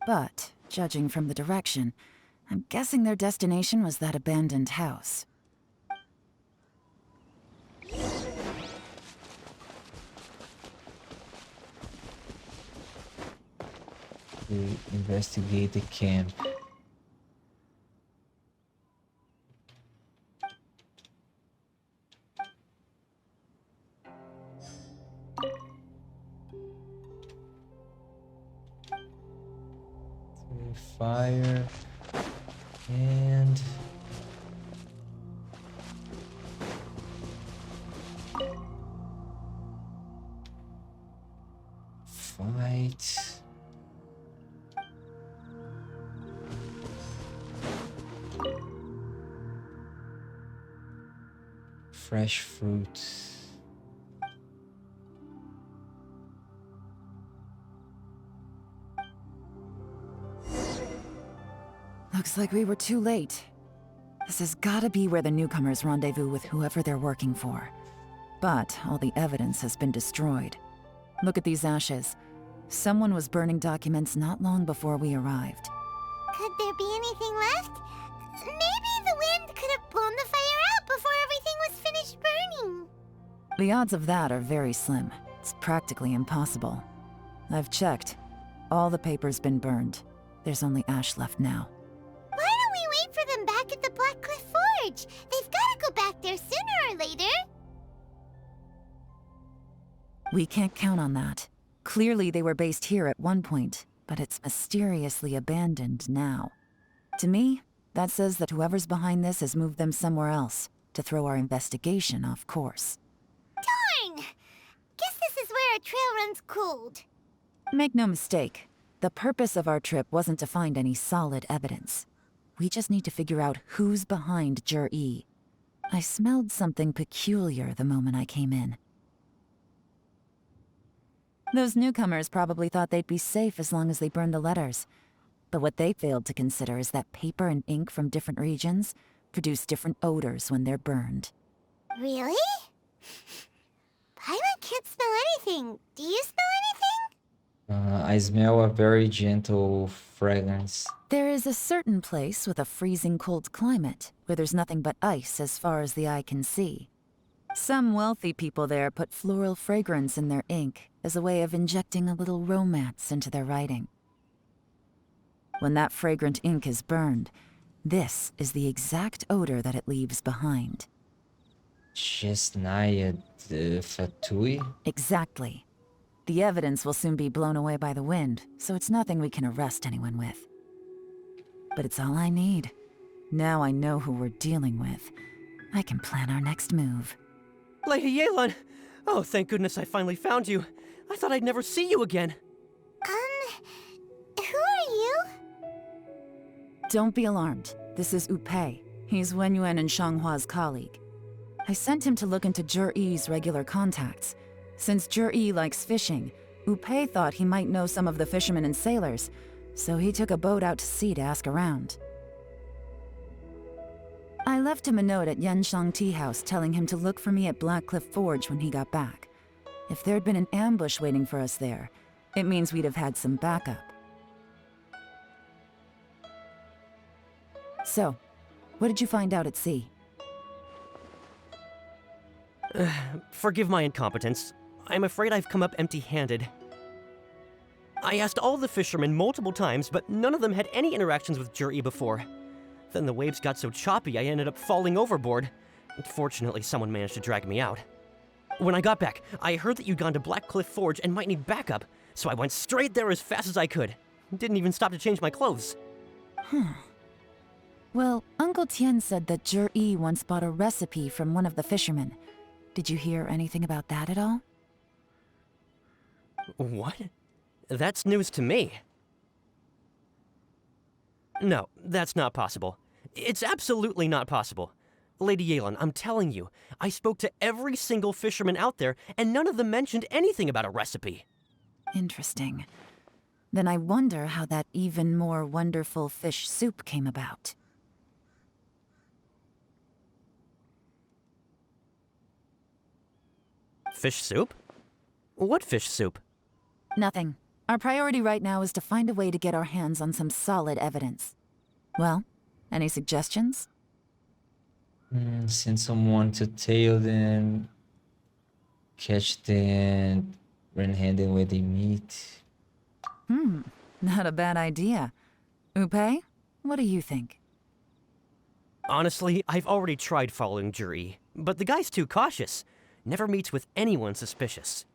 But, judging from the direction, I'm guessing their destination was that abandoned house. We investigate the camp. Fire and fight. Fresh fruit. Looks like we were too late. This has gotta be where the newcomers rendezvous with whoever they're working for. But all the evidence has been destroyed. Look at these ashes. Someone was burning documents not long before we arrived. Could there be anything left? Maybe the wind could have blown the fire out before everything was finished burning. The odds of that are very slim. It's practically impossible. I've checked. All the paper's been burned. There's only ash left now. Why don't we wait for them back at the Black Cliff Forge? They've got to go back there sooner or later. We can't count on that. Clearly they were based here at one point, but it's mysteriously abandoned now. To me, that says that whoever's behind this has moved them somewhere else, to throw our investigation off course. Darn! Guess this is where our trail runs cold. Make no mistake, the purpose of our trip wasn't to find any solid evidence. We just need to figure out who's behind Jur-E. I smelled something peculiar the moment I came in. Those newcomers probably thought they'd be safe as long as they burned the letters. But what they failed to consider is that paper and ink from different regions produce different odors when they're burned. Really? Paimon can't smell anything. Do you smell anything? I smell a very gentle fragrance. There is a certain place with a freezing cold climate where there's nothing but ice as far as the eye can see. Some wealthy people there put floral fragrance in their ink as a way of injecting a little romance into their writing. When that fragrant ink is burned, this is the exact odor that it leaves behind. Chesnaya de Fatui? Exactly. The evidence will soon be blown away by the wind, so it's nothing we can arrest anyone with. But it's all I need. Now I know who we're dealing with. I can plan our next move. Lady Yelan! Oh, thank goodness I finally found you. I thought I'd never see you again. Who are you? Don't be alarmed. This is Upei. He's Wenyuan and Shanghua's colleague. I sent him to look into Jur-E's regular contacts. Since Jur-E likes fishing, Upei thought he might know some of the fishermen and sailors, so he took a boat out to sea to ask around. I left him a note at Yenshang Tea House telling him to look for me at Black Cliff Forge when he got back. If there'd been an ambush waiting for us there, it means we'd have had some backup. So, what did you find out at sea? Forgive my incompetence. I'm afraid I've come up empty-handed. I asked all the fishermen multiple times, but none of them had any interactions with Jur-E before. Then the waves got so choppy I ended up falling overboard. Fortunately, someone managed to drag me out. When I got back, I heard that you'd gone to Black Cliff Forge and might need backup, so I went straight there as fast as I could. Didn't even stop to change my clothes. Well, Uncle Tien said that Jur-E once bought a recipe from one of the fishermen. Did you hear anything about that at all? What? That's news to me. No, that's not possible. It's absolutely not possible. Lady Yelan, I'm telling you, I spoke to every single fisherman out there, and none of them mentioned anything about a recipe. Interesting. Then I wonder how that even more wonderful fish soup came about. Fish soup? What fish soup? Nothing. Our priority right now is to find a way to get our hands on some solid evidence. Well, any suggestions? Send someone to tail them, catch them red-handed where they meet. Not a bad idea. Upe, what do you think? Honestly, I've already tried following Juri, but the guy's too cautious. Never meets with anyone suspicious.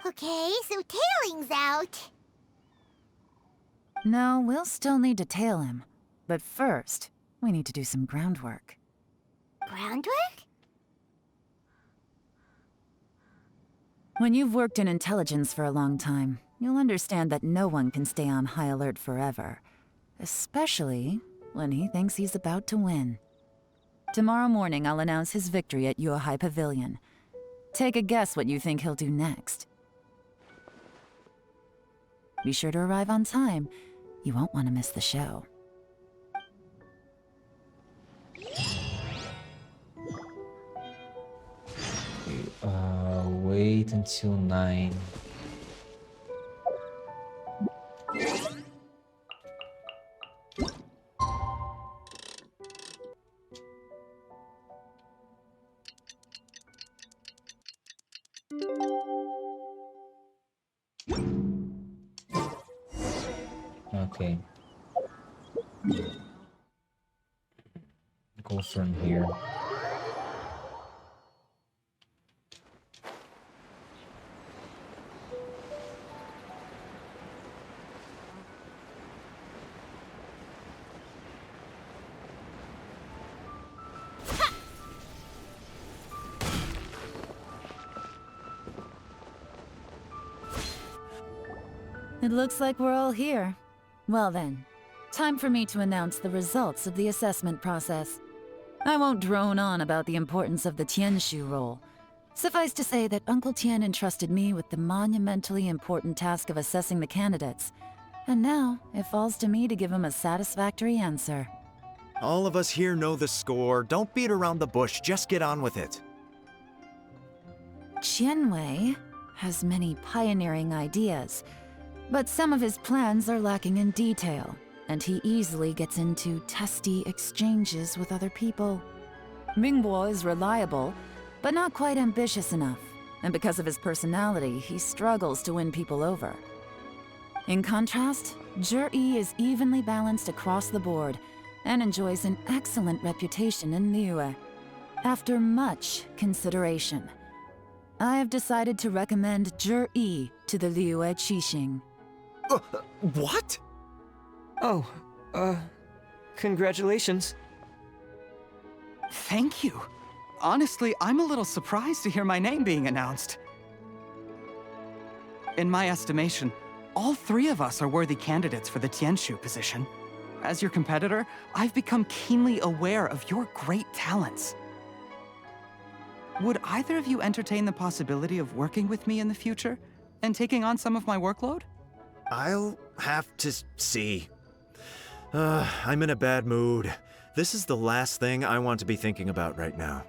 Okay, so tailing's out. No, we'll still need to tail him. But first, we need to do some groundwork. Groundwork? When you've worked in intelligence for a long time, you'll understand that no one can stay on high alert forever. Especially when he thinks he's about to win. Tomorrow morning, I'll announce his victory at Yuehai Pavilion. Take a guess what you think he'll do next. Be sure to arrive on time. You won't want to miss the show. Wait until 9. Okay. Go from here. It looks like we're all here. Well then, time for me to announce the results of the assessment process. I won't drone on about the importance of the Tianshu role. Suffice to say that Uncle Tien entrusted me with the monumentally important task of assessing the candidates. And now, it falls to me to give him a satisfactory answer. All of us here know the score. Don't beat around the bush, just get on with it. Qianwei has many pioneering ideas, but some of his plans are lacking in detail, and he easily gets into testy exchanges with other people. Mingbo is reliable, but not quite ambitious enough, and because of his personality, he struggles to win people over. In contrast, Zhi is evenly balanced across the board, and enjoys an excellent reputation in Liyue. After much consideration, I have decided to recommend Zhi to the Liyue Qixing. What? Oh, congratulations. Thank you. Honestly, I'm a little surprised to hear my name being announced. In my estimation, all three of us are worthy candidates for the Tianshu position. As your competitor, I've become keenly aware of your great talents. Would either of you entertain the possibility of working with me in the future and taking on some of my workload? I'll have to see. I'm in a bad mood. This is the last thing I want to be thinking about right now.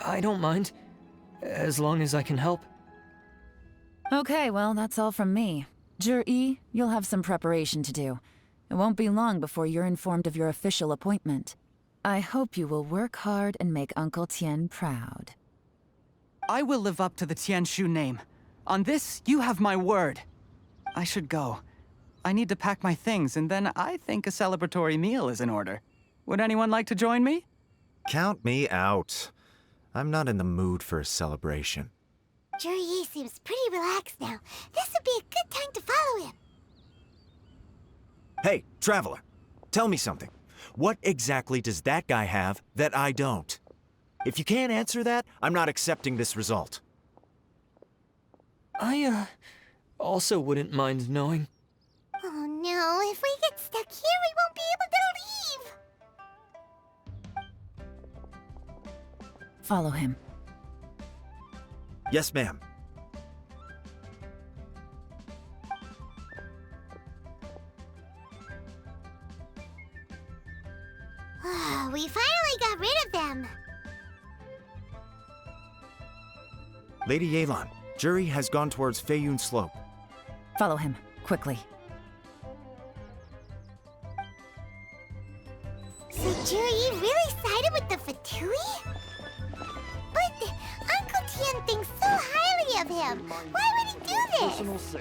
I don't mind, as long as I can help. Okay, well, that's all from me. Zhi, you'll have some preparation to do. It won't be long before you're informed of your official appointment. I hope you will work hard and make Uncle Tien proud. I will live up to the Tianshu name. On this, you have my word. I should go. I need to pack my things, and then I think a celebratory meal is in order. Would anyone like to join me? Count me out. I'm not in the mood for a celebration. Zhi seems pretty relaxed now. This would be a good time to follow him. Hey, Traveler, tell me something. What exactly does that guy have that I don't? If you can't answer that, I'm not accepting this result. I, also wouldn't mind knowing. Oh no, if we get stuck here, we won't be able to leave! Follow him. Yes, ma'am. We finally got rid of them! Lady Yelan, Jury has gone towards Feiyun Slope. Follow him, quickly. So Jury really sided with the Fatui? But Uncle Tian thinks so highly of him. Why would he do this?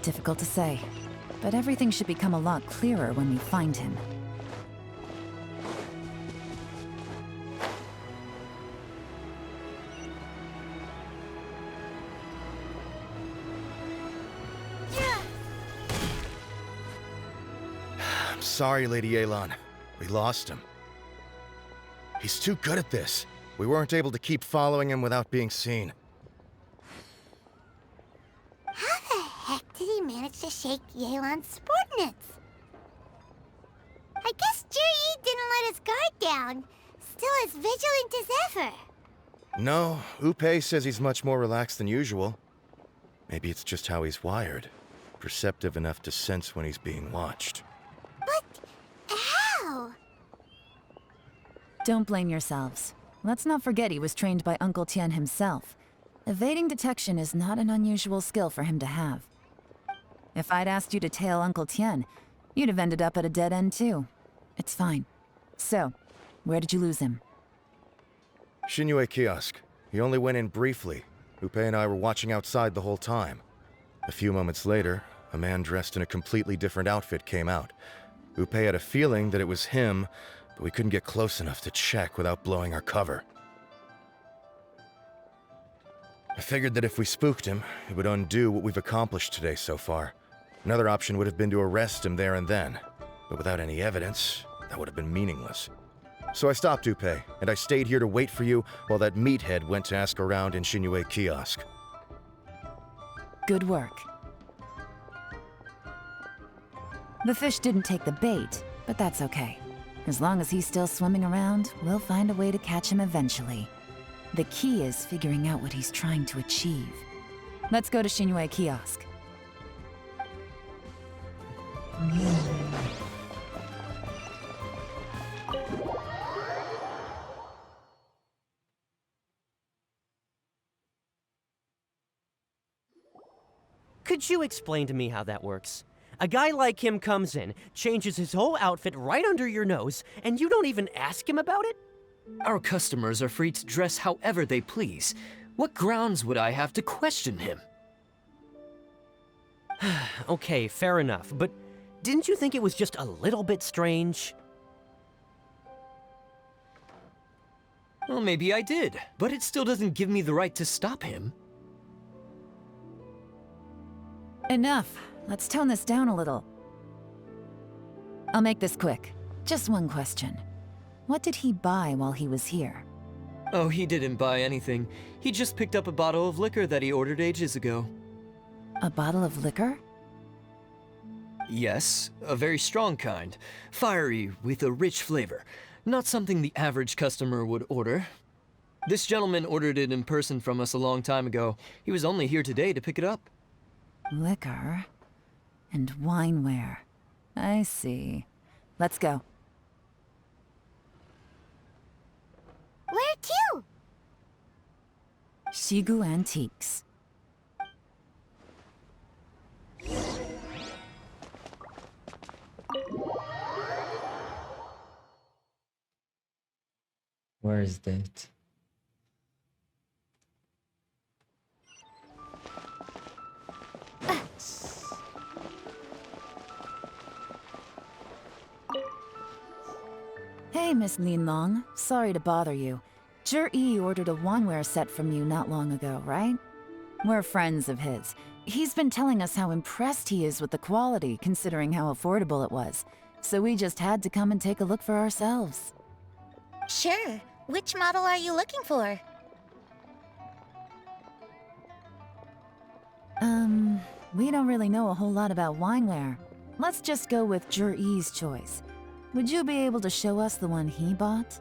Difficult to say, but everything should become a lot clearer when we find him. I'm sorry, Lady Yelan. We lost him. He's too good at this. We weren't able to keep following him without being seen. How the heck did he manage to shake Yelan's subordinates? I guess Jury didn't let his guard down. Still as vigilant as ever. No, Upei says he's much more relaxed than usual. Maybe it's just how he's wired. Perceptive enough to sense when he's being watched. But how? Don't blame yourselves. Let's not forget he was trained by Uncle Tian himself. Evading detection is not an unusual skill for him to have. If I'd asked you to tail Uncle Tian, you'd have ended up at a dead end too. It's fine. So, where did you lose him? Shinje kiosk. He only went in briefly. Upei and I were watching outside the whole time. A few moments later, a man dressed in a completely different outfit came out. Upei had a feeling that it was him, but we couldn't get close enough to check without blowing our cover. I figured that if we spooked him, it would undo what we've accomplished today so far. Another option would have been to arrest him there and then, but without any evidence, that would have been meaningless. So I stopped Upei, and I stayed here to wait for you while that meathead went to ask around in Shinje kiosk. Good work. The fish didn't take the bait, but that's okay. As long as he's still swimming around, we'll find a way to catch him eventually. The key is figuring out what he's trying to achieve. Let's go to Shinje kiosk. Could you explain to me how that works? A guy like him comes in, changes his whole outfit right under your nose, and you don't even ask him about it? Our customers are free to dress however they please. What grounds would I have to question him? Okay, fair enough, but didn't you think it was just a little bit strange? Well, maybe I did, but it still doesn't give me the right to stop him. Enough. Let's tone this down a little. I'll make this quick. Just one question. What did he buy while he was here? Oh, he didn't buy anything. He just picked up a bottle of liquor that he ordered ages ago. A bottle of liquor? Yes, a very strong kind. Fiery, with a rich flavor. Not something the average customer would order. This gentleman ordered it in person from us a long time ago. He was only here today to pick it up. Liquor and wineware. I see. Let's go. Where to? Shigu Antiques. Where is that? Hey, Miss Linlong. Sorry to bother you. Zhi ordered a wanware set from you not long ago, right? We're friends of his. He's been telling us how impressed he is with the quality, considering how affordable it was. So we just had to come and take a look for ourselves. Sure. Which model are you looking for? We don't really know a whole lot about wineware. Let's just go with Jur-E's choice. Would you be able to show us the one he bought?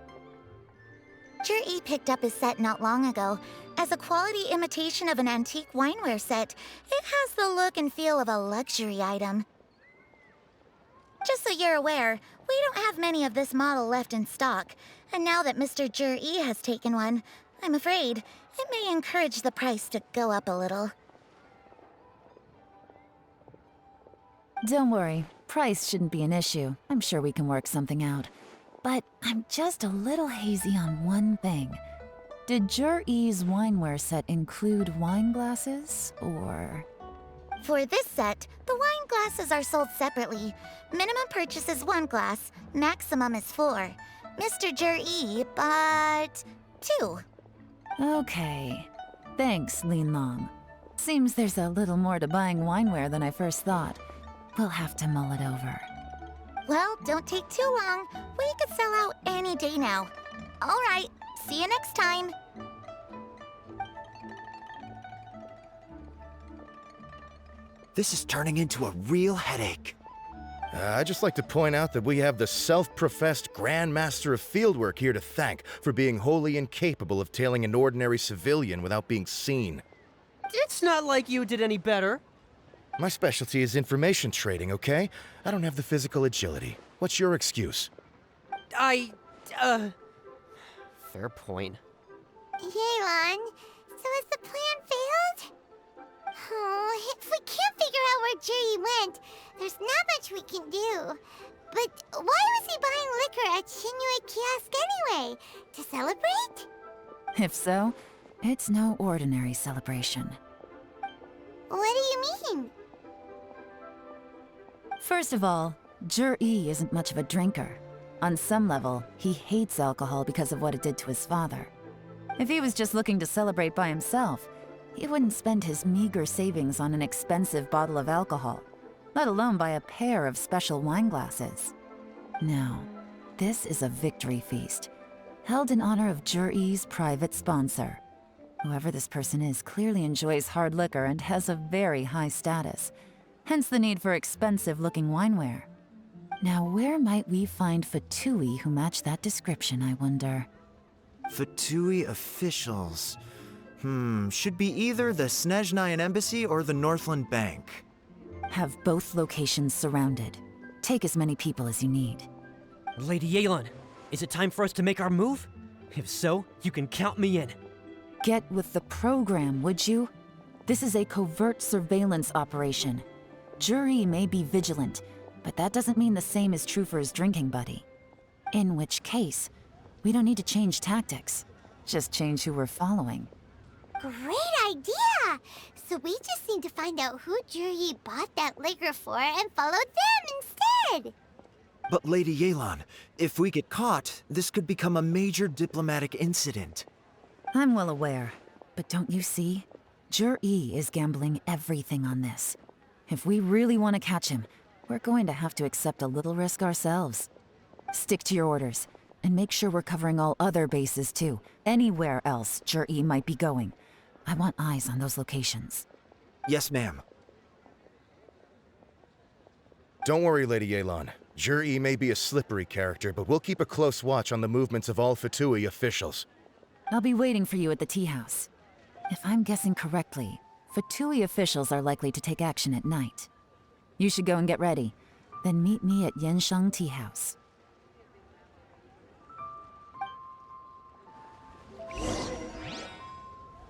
Jur-E picked up his set not long ago. As a quality imitation of an antique wineware set, it has the look and feel of a luxury item. Just so you're aware, we don't have many of this model left in stock, and now that Mr. Jur-E has taken one, I'm afraid it may encourage the price to go up a little. Don't worry, price shouldn't be an issue. I'm sure we can work something out. But I'm just a little hazy on one thing. Did Jur-E's wineware set include wine glasses, or...? For this set, the wine glasses are sold separately. Minimum purchase is 1 glass, maximum is 4. Mr. Jur-E bought 2. Okay. Thanks, Lin Long. Seems there's a little more to buying wineware than I first thought. We'll have to mull it over. Well, don't take too long. We could sell out any day now. All right, see you next time. This is turning into a real headache. I'd just like to point out that we have the self-professed Grand Master of Fieldwork here to thank for being wholly incapable of tailing an ordinary civilian without being seen. It's not like you did any better. My specialty is information trading, okay? I don't have the physical agility. What's your excuse? Fair point. Yelan, so has the plan failed? Oh, if we can't figure out where Juri went, there's not much we can do. But why was he buying liquor at Shinje Kiosk anyway? To celebrate? If so, it's no ordinary celebration. What do you mean? First of all, Jur-E isn't much of a drinker. On some level, he hates alcohol because of what it did to his father. If he was just looking to celebrate by himself, he wouldn't spend his meager savings on an expensive bottle of alcohol, let alone buy a pair of special wine glasses. No, this is a victory feast, held in honor of Jur-E's private sponsor. Whoever this person is clearly enjoys hard liquor and has a very high status, hence the need for expensive-looking wineware. Now, where might we find Fatui who match that description, I wonder? Fatui officials. Should be either the Snezhnayan Embassy or the Northland Bank. Have both locations surrounded. Take as many people as you need. Lady Yelan, is it time for us to make our move? If so, you can count me in. Get with the program, would you? This is a covert surveillance operation. Jur-E may be vigilant, but that doesn't mean the same is true for his drinking buddy. In which case, we don't need to change tactics. Just change who we're following. Great idea! So we just need to find out who Juri bought that liquor for and follow them instead! But Lady Yelan, if we get caught, this could become a major diplomatic incident. I'm well aware, but don't you see? Jur-E is gambling everything on this. If we really want to catch him, we're going to have to accept a little risk ourselves. Stick to your orders, and make sure we're covering all other bases too. Anywhere else Jur-E might be going. I want eyes on those locations. Yes, ma'am. Don't worry, Lady Yelan. Jur-E may be a slippery character, but we'll keep a close watch on the movements of all Fatui officials. I'll be waiting for you at the tea house. If I'm guessing correctly, Fatui officials are likely to take action at night. You should go and get ready. Then meet me at Yensheng Tea House.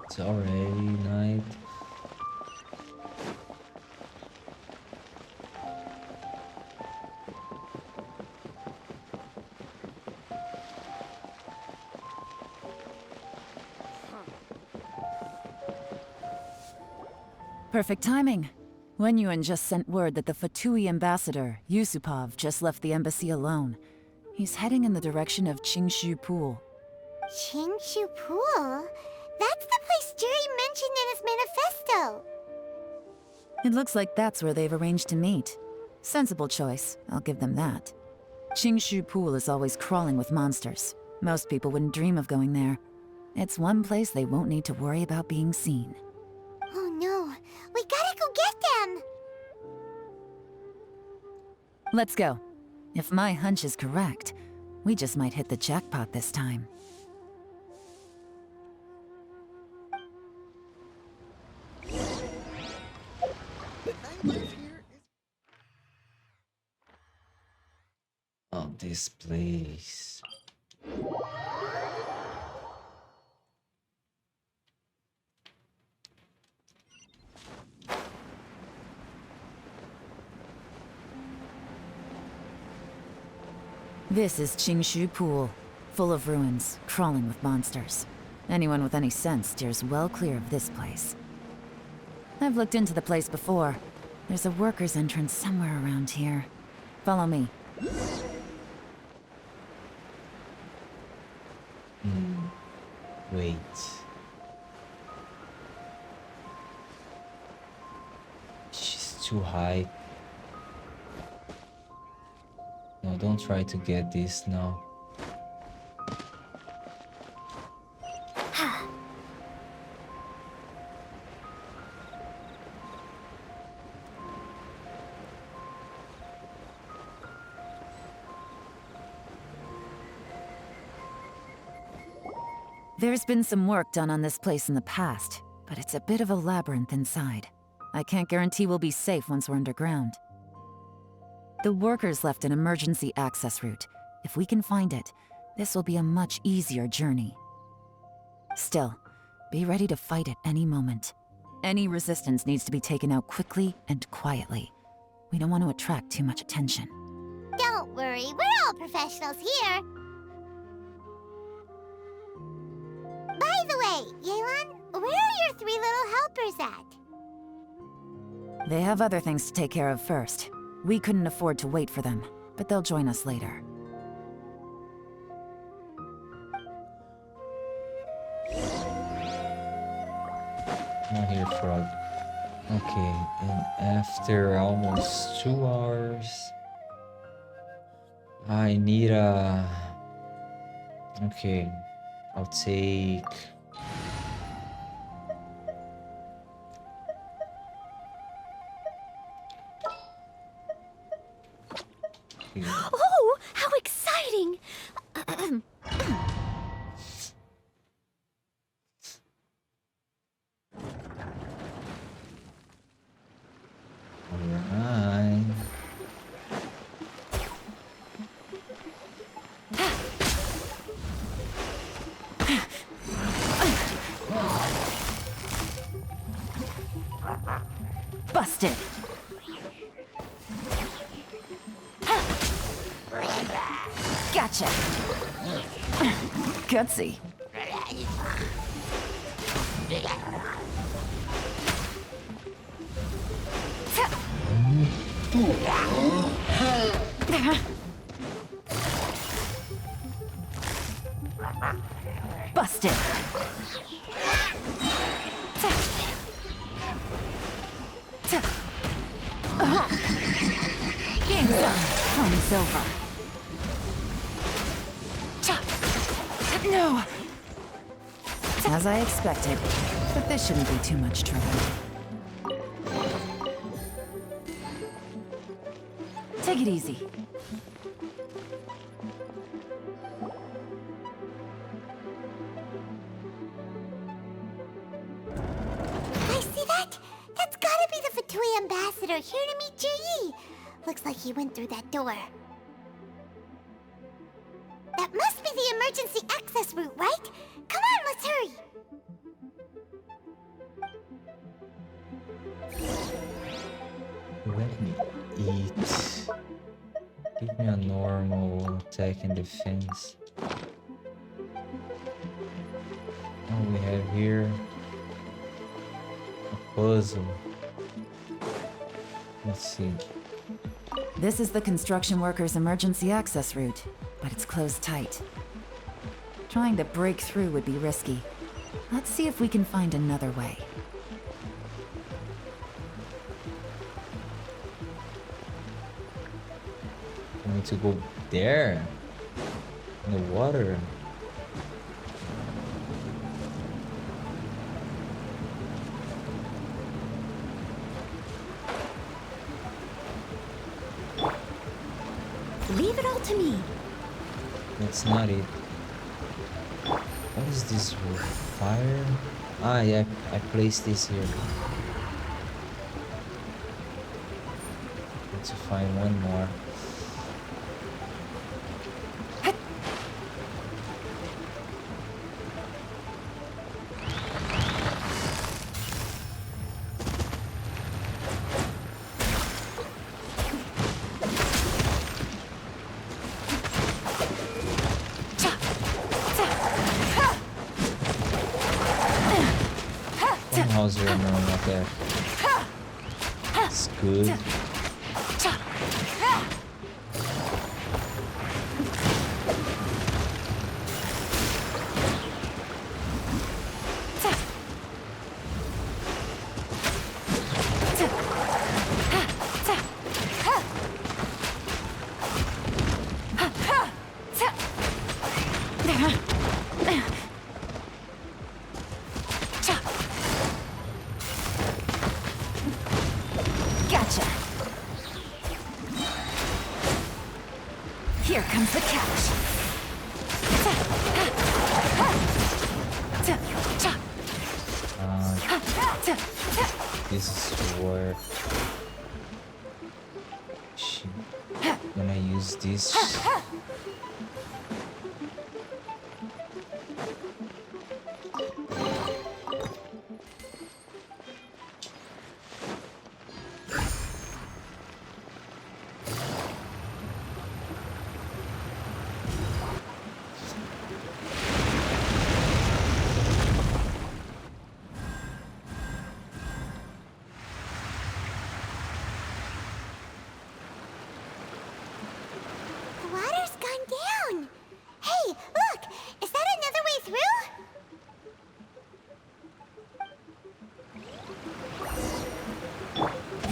It's already night. Perfect timing. Wenyuan just sent word that the Fatui ambassador, Yusupov, just left the embassy alone. He's heading in the direction of Qingshu Pool. Qingshu Pool? That's the place Juri mentioned in his manifesto! It looks like that's where they've arranged to meet. Sensible choice, I'll give them that. Qingshu Pool is always crawling with monsters. Most people wouldn't dream of going there. It's one place they won't need to worry about being seen. Oh no, we gotta go get them! Let's go. If my hunch is correct, we just might hit the jackpot this time. Oh, this place. This is Qingshu Pool, full of ruins, crawling with monsters. Anyone with any sense steers well clear of this place. I've looked into the place before. There's a worker's entrance somewhere around here. Follow me. Wait. She's too high. No, don't try to get this now. There's been some work done on this place in the past, but it's a bit of a labyrinth inside. I can't guarantee we'll be safe once we're underground. The workers left an emergency access route. If we can find it, this will be a much easier journey. Still, be ready to fight at any moment. Any resistance needs to be taken out quickly and quietly. We don't want to attract too much attention. Don't worry, we're all professionals here. By the way, Yelan, where are your 3 little helpers at? They have other things to take care of first. We couldn't afford to wait for them, but they'll join us later. Not here, frog. Okay, and after almost 2 hours, I need a... Okay, I'll take... Oh, how exciting! Alright. Busted! Gotcha! Gutsy. Busted! Game's done. Fun over. No! As I expected, but this shouldn't be too much trouble. Take it easy. I see that? That's gotta be the Fatui ambassador here to meet Ji. Looks like he went through that door. That must be the emergency access route, right? Come on, let's hurry! Let me eat. Give me a normal attack and defense. What we have here? A puzzle. Let's see. This is the construction workers' emergency access route, but it's closed tight. Trying to break through would be risky. Let's see if we can find another way. I need to go there. In the water. Leave it all to me. That's not it. What is this roof? Fire? Ah, yeah, I placed this here. Need to find one more. How's your memory up there? It's good. Gotcha. Here comes the catch. This is where gonna use this. The water's gone down. Hey, look! Is that another way through?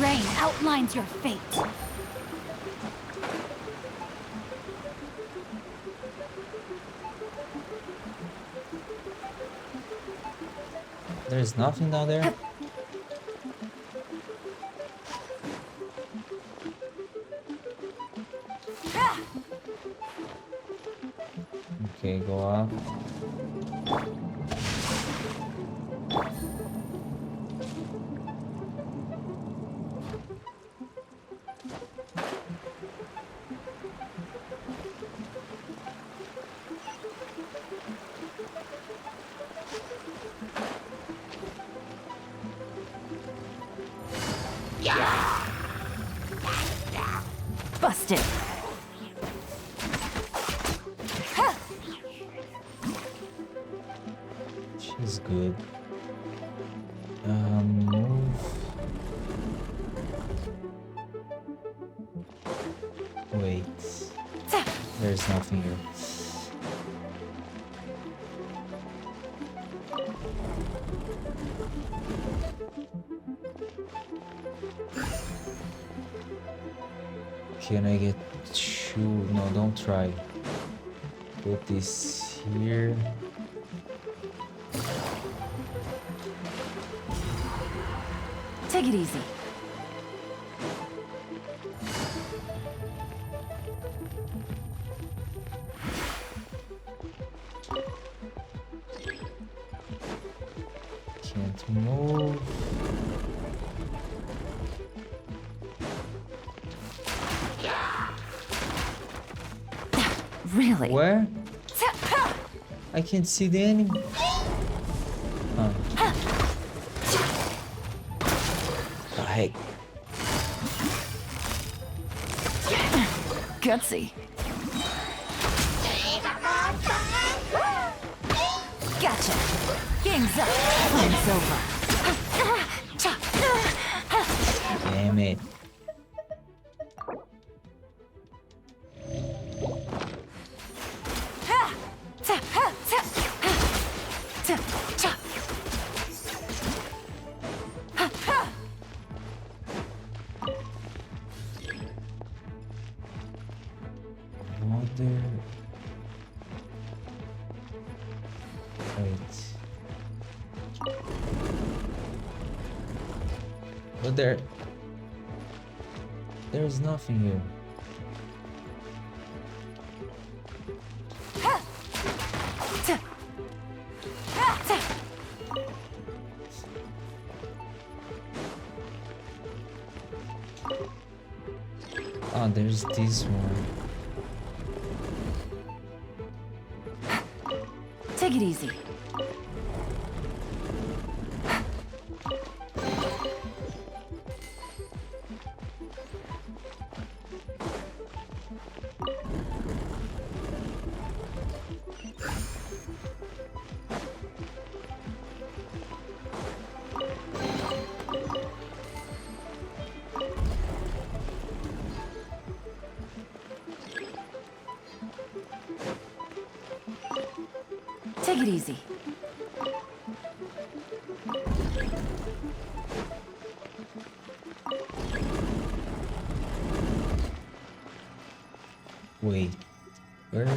Rain outlines your fate. There's nothing down there. Okay, go up. Busted. She's good. Move. Wait. There's nothing here. Can I get two? No, don't try. Put this here. Take it easy. Can't move. Really? Where? I can't see the enemy. Oh. The heck? Gutsy. Gotcha. Game's up. Flame's over. Damn it. Water. Wait. But there's nothing here. Oh, there's this one. Take it easy. Take it easy. Wait, where?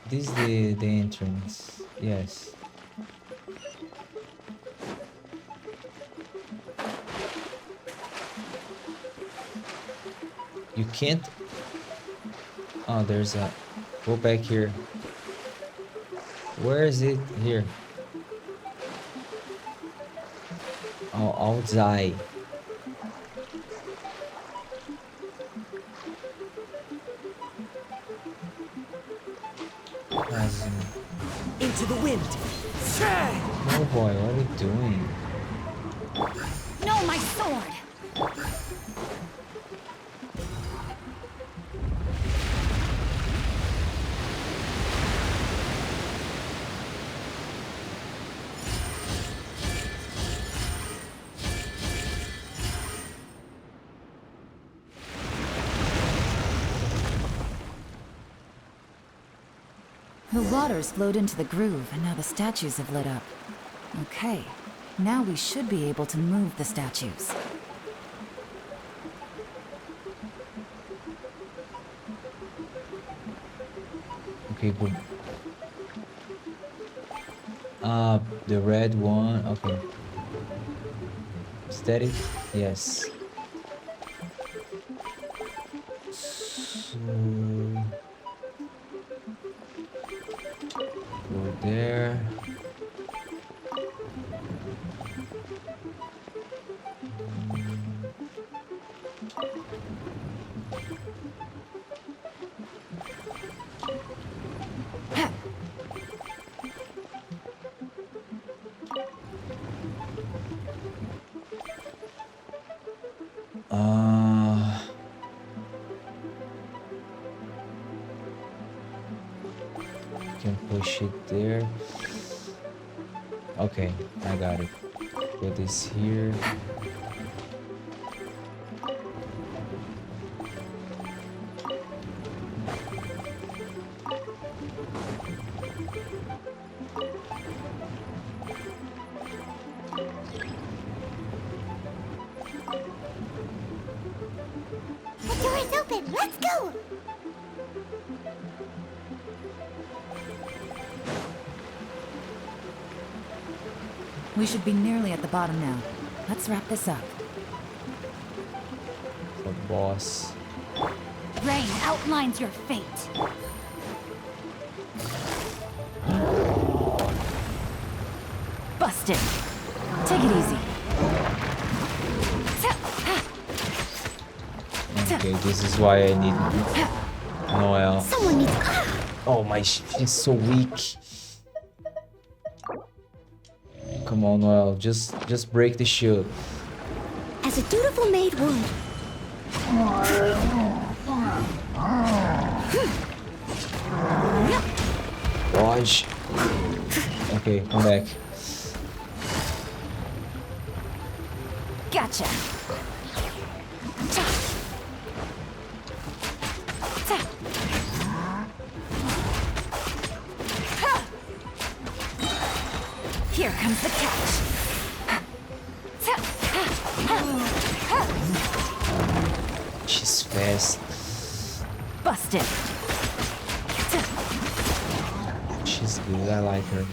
This is the entrance. Yes. You can't. Oh, there's a. Go back here. Where is it? Here. Oh, outside. Into the wind. No, boy, what are you doing? No, my sword! The water's flowed into the groove, and now the statues have lit up. Okay, now we should be able to move the statues. Okay, good. The red one. Okay. Steady. Yes. So go there. Can push it there. Okay, I got it. Put this here. The door is open. Let's go. We should be nearly at the bottom now. Let's wrap this up. The boss. Rain outlines your fate. Busted! Take it easy. Okay, this is why I need Noel. Someone needs. Oh my, she's so weak. Come on, Noel, just break the shield. As a dutiful maid would. Dodge. Okay, come back. Gotcha! Here comes the catch. She's fast. Busted. She's good, I like her.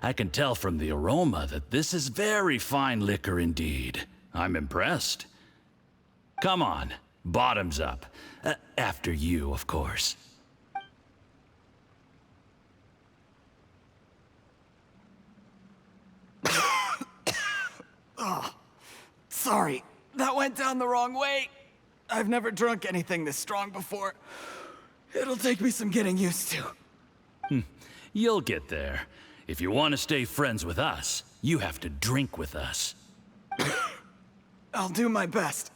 I can tell from the aroma that this is very fine liquor indeed. I'm impressed. Come on, bottoms up. After you, of course. Oh, sorry. That went down the wrong way. I've never drunk anything this strong before. It'll take me some getting used to. You'll get there. If you want to stay friends with us, you have to drink with us. I'll do my best.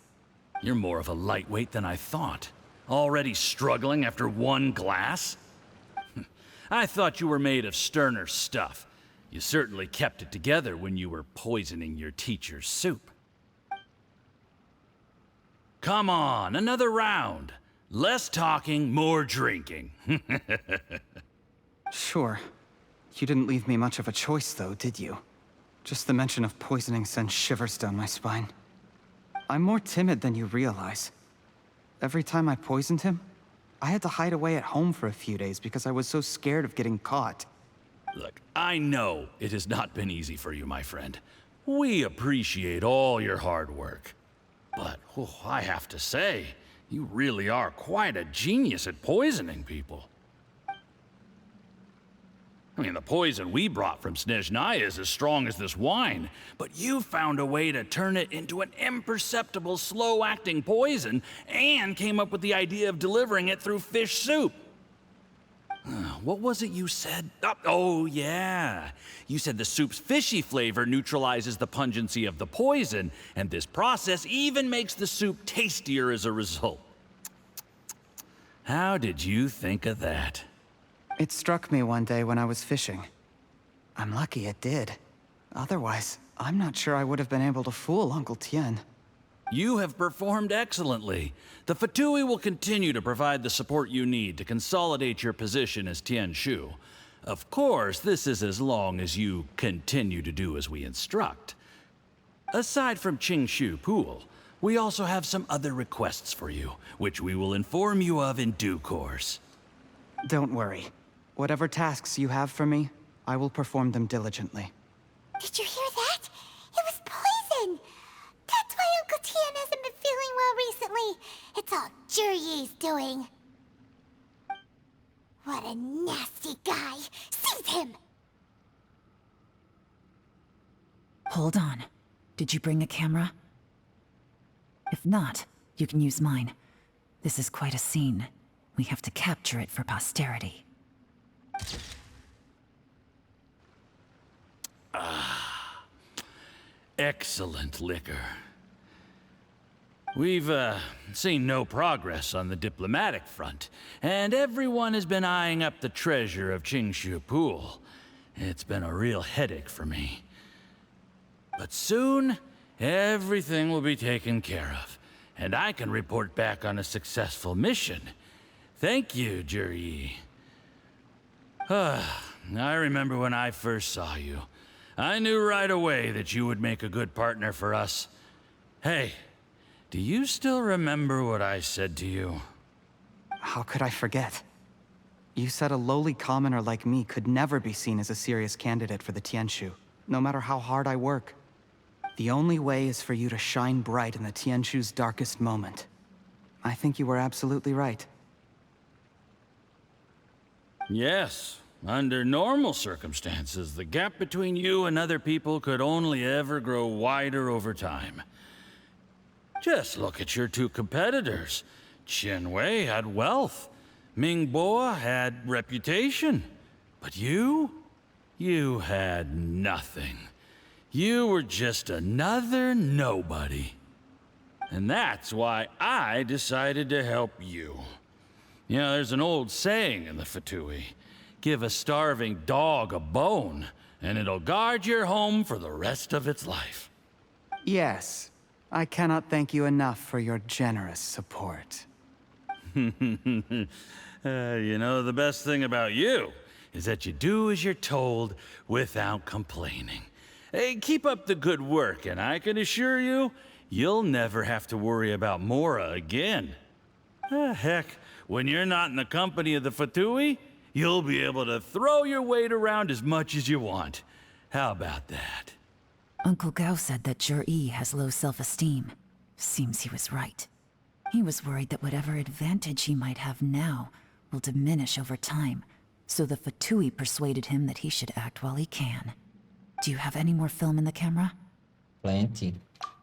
You're more of a lightweight than I thought. Already struggling after one glass? I thought you were made of sterner stuff. You certainly kept it together when you were poisoning your teacher's soup. Come on, another round. Less talking, more drinking. Sure. You didn't leave me much of a choice, though, did you? Just the mention of poisoning sends shivers down my spine. I'm more timid than you realize. Every time I poisoned him, I had to hide away at home for a few days because I was so scared of getting caught. Look, I know it has not been easy for you, my friend. We appreciate all your hard work. But, I have to say, you really are quite a genius at poisoning people. I mean, the poison we brought from Snezhnaya is as strong as this wine, but you found a way to turn it into an imperceptible, slow-acting poison, and came up with the idea of delivering it through fish soup. What was it you said? Oh, yeah. You said the soup's fishy flavor neutralizes the pungency of the poison, and this process even makes the soup tastier as a result. How did you think of that? It struck me one day when I was fishing. I'm lucky it did. Otherwise, I'm not sure I would have been able to fool Uncle Tien. You have performed excellently. The Fatui will continue to provide the support you need to consolidate your position as Tien Shu. Of course, this is as long as you continue to do as we instruct. Aside from Qingshu Pool, we also have some other requests for you, which we will inform you of in due course. Don't worry. Whatever tasks you have for me, I will perform them diligently. Did you hear that? It was poison! That's why Uncle Tien hasn't been feeling well recently. It's all Jurye's doing. What a nasty guy! Seize him! Hold on. Did you bring a camera? If not, you can use mine. This is quite a scene. We have to capture it for posterity. Excellent liquor. We've, seen no progress on the diplomatic front, and everyone has been eyeing up the treasure of Qingshu Pool. It's been a real headache for me. But soon, everything will be taken care of, and I can report back on a successful mission. Thank you, Jurye. I remember when I first saw you. I knew right away that you would make a good partner for us. Hey, do you still remember what I said to you? How could I forget? You said a lowly commoner like me could never be seen as a serious candidate for the Tianshu, no matter how hard I work. The only way is for you to shine bright in the Tianshu's darkest moment. I think you were absolutely right. Yes. Under normal circumstances, the gap between you and other people could only ever grow wider over time. Just look at your two competitors. Qianwei had wealth. Mingbo had reputation. But you had nothing. You were just another nobody. And that's why I decided to help you. You know, there's an old saying in the Fatui. Give a starving dog a bone, and it'll guard your home for the rest of its life. Yes. I cannot thank you enough for your generous support. You know, the best thing about you is that you do as you're told without complaining. Hey, keep up the good work, and I can assure you, you'll never have to worry about Mora again. Heck, when you're not in the company of the Fatui, You'll be able to throw your weight around as much as you want. How about that? Uncle Gao said that Jur-E has low self-esteem. Seems he was right. He was worried that whatever advantage he might have now will diminish over time, so the Fatui persuaded him that he should act while he can. Do you have any more film in the camera? Plenty.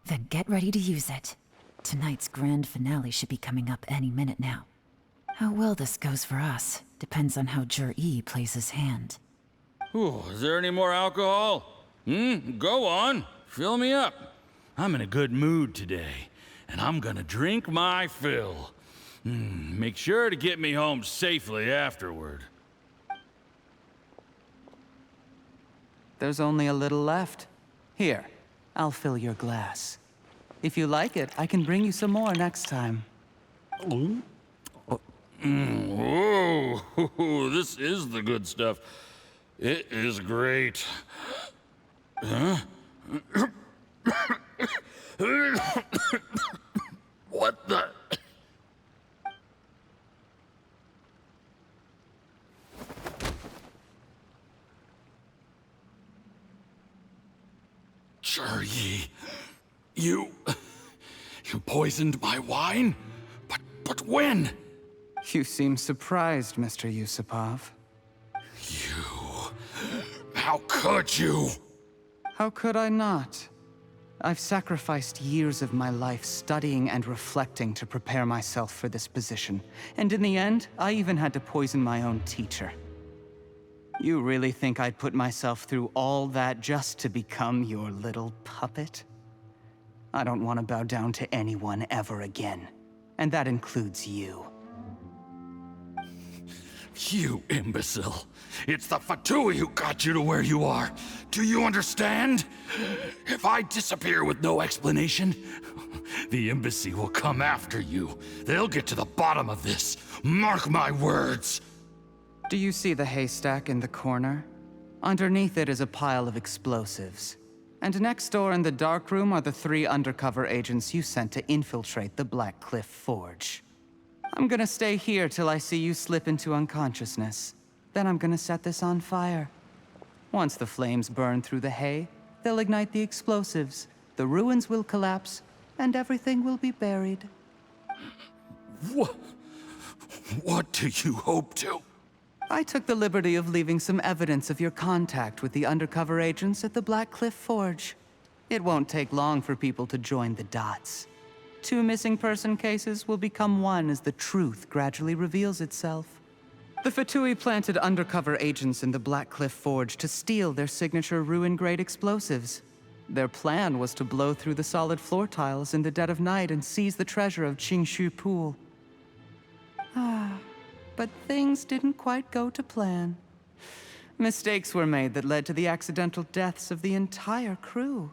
Then get ready to use it. Tonight's grand finale should be coming up any minute now. How well this goes for us depends on how Jur-E plays his hand. Ooh, is there any more alcohol? Go on. Fill me up. I'm in a good mood today, and I'm gonna drink my fill. Make sure to get me home safely afterward. There's only a little left. Here, I'll fill your glass. If you like it, I can bring you some more next time. Whoa, this is the good stuff. It is great. Huh? What the? Jur-E, you poisoned my wine? But when? You seem surprised, Mr. Yusupov. How could you? How could I not? I've sacrificed years of my life studying and reflecting to prepare myself for this position. And in the end, I even had to poison my own teacher. You really think I'd put myself through all that just to become your little puppet? I don't want to bow down to anyone ever again. And that includes you. You imbecile. It's the Fatui who got you to where you are. Do you understand? If I disappear with no explanation, the embassy will come after you. They'll get to the bottom of this. Mark my words. Do you see the haystack in the corner? Underneath it is a pile of explosives. And next door in the dark room are the 3 undercover agents you sent to infiltrate the Black Cliff Forge. I'm gonna stay here till I see you slip into unconsciousness. Then I'm gonna set this on fire. Once the flames burn through the hay, they'll ignite the explosives, the ruins will collapse, and everything will be buried. What do you hope to? I took the liberty of leaving some evidence of your contact with the undercover agents at the Black Cliff Forge. It won't take long for people to join the dots. 2 missing person cases will become one as the truth gradually reveals itself. The Fatui planted undercover agents in the Black Cliff Forge to steal their signature ruin-grade explosives. Their plan was to blow through the solid floor tiles in the dead of night and seize the treasure of Qingshu Pool. But things didn't quite go to plan. Mistakes were made that led to the accidental deaths of the entire crew.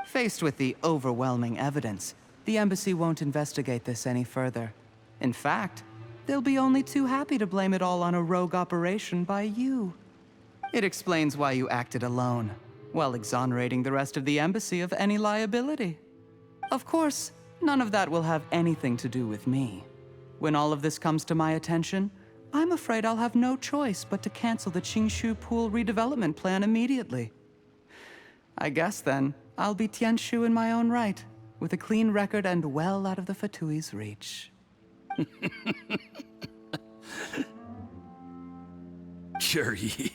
Faced with the overwhelming evidence, the embassy won't investigate this any further. In fact, they'll be only too happy to blame it all on a rogue operation by you. It explains why you acted alone, while exonerating the rest of the embassy of any liability. Of course, none of that will have anything to do with me. When all of this comes to my attention, I'm afraid I'll have no choice but to cancel the Qingshu Pool redevelopment plan immediately. I guess then, I'll be Tianshu in my own right, with a clean record and well out of the Fatui's reach. Jur-E,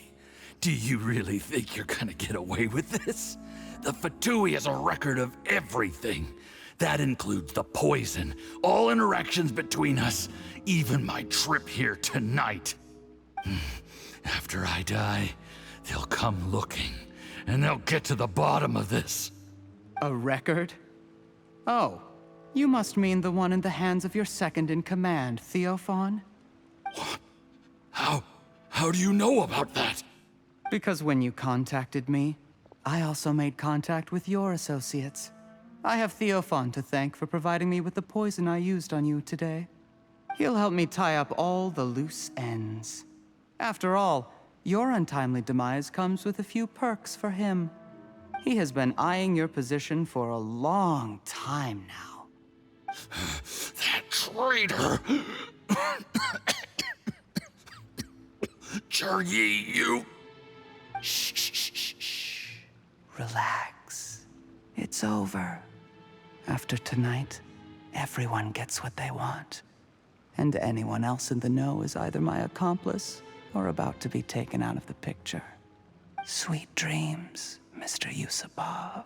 do you really think you're gonna get away with this? The Fatui has a record of everything. That includes the poison, all interactions between us, even my trip here tonight. After I die, they'll come looking, and they'll get to the bottom of this. A record? Oh, you must mean the one in the hands of your second-in-command, Theophon? How do you know about that? Because when you contacted me, I also made contact with your associates. I have Theophon to thank for providing me with the poison I used on you today. He'll help me tie up all the loose ends. After all, your untimely demise comes with a few perks for him. He has been eyeing your position for a long time now. That traitor! Juri, you... Shh. Relax. It's over. After tonight, everyone gets what they want. And anyone else in the know is either my accomplice or about to be taken out of the picture. Sweet dreams, Mr. Yusupov.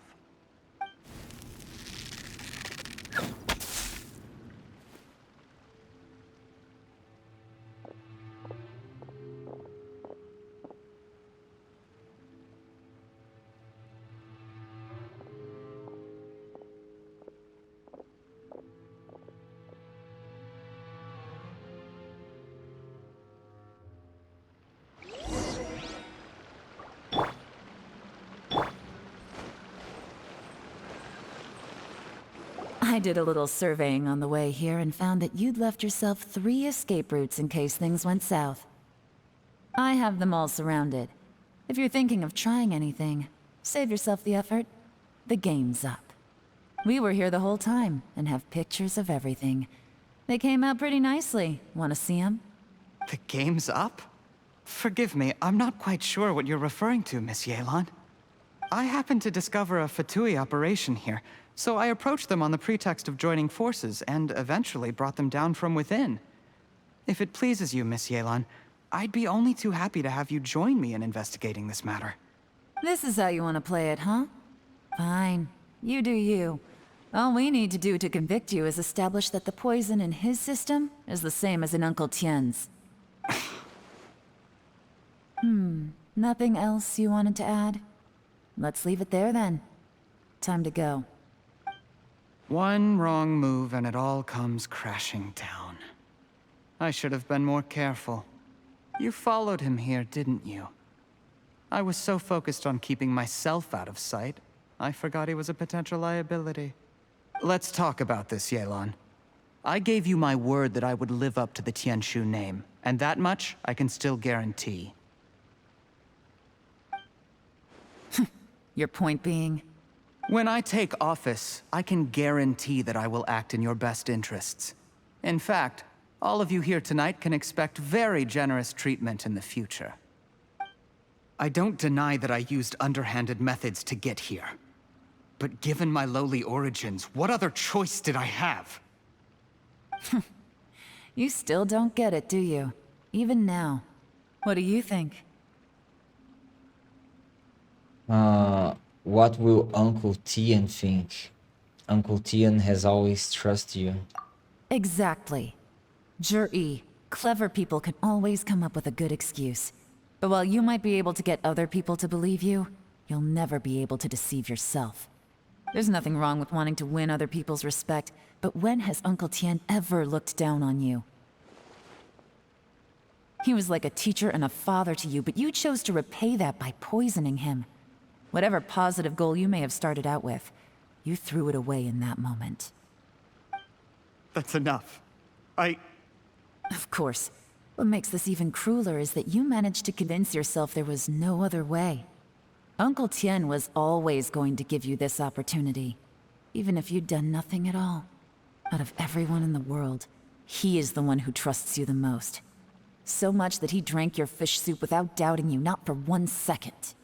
I did a little surveying on the way here and found that you'd left yourself 3 escape routes in case things went south. I have them all surrounded. If you're thinking of trying anything, save yourself the effort. The game's up. We were here the whole time and have pictures of everything. They came out pretty nicely. Want to see them? The game's up? Forgive me, I'm not quite sure what you're referring to, Miss Yelan. I happened to discover a Fatui operation here, so I approached them on the pretext of joining forces and eventually brought them down from within. If it pleases you, Miss Yelan, I'd be only too happy to have you join me in investigating this matter. This is how you want to play it, huh? Fine. You do you. All we need to do to convict you is establish that the poison in his system is the same as in Uncle Tien's. Nothing else you wanted to add? Let's leave it there then. Time to go. One wrong move and it all comes crashing down. I should have been more careful. You followed him here, didn't you? I was so focused on keeping myself out of sight, I forgot he was a potential liability. Let's talk about this, Yelan. I gave you my word that I would live up to the Tianshu name, and that much I can still guarantee. Your point being? When I take office, I can guarantee that I will act in your best interests. In fact, all of you here tonight can expect very generous treatment in the future. I don't deny that I used underhanded methods to get here. But given my lowly origins, what other choice did I have? You still don't get it, do you? Even now. What do you think? What will Uncle Tian think? Uncle Tian has always trusted you. Exactly. Juri, clever people can always come up with a good excuse. But while you might be able to get other people to believe you, you'll never be able to deceive yourself. There's nothing wrong with wanting to win other people's respect, but when has Uncle Tian ever looked down on you? He was like a teacher and a father to you, but you chose to repay that by poisoning him. Whatever positive goal you may have started out with, you threw it away in that moment. That's enough. Of course. What makes this even crueler is that you managed to convince yourself there was no other way. Uncle Tian was always going to give you this opportunity, even if you'd done nothing at all. Out of everyone in the world, he is the one who trusts you the most. So much that he drank your fish soup without doubting you, not for 1 second.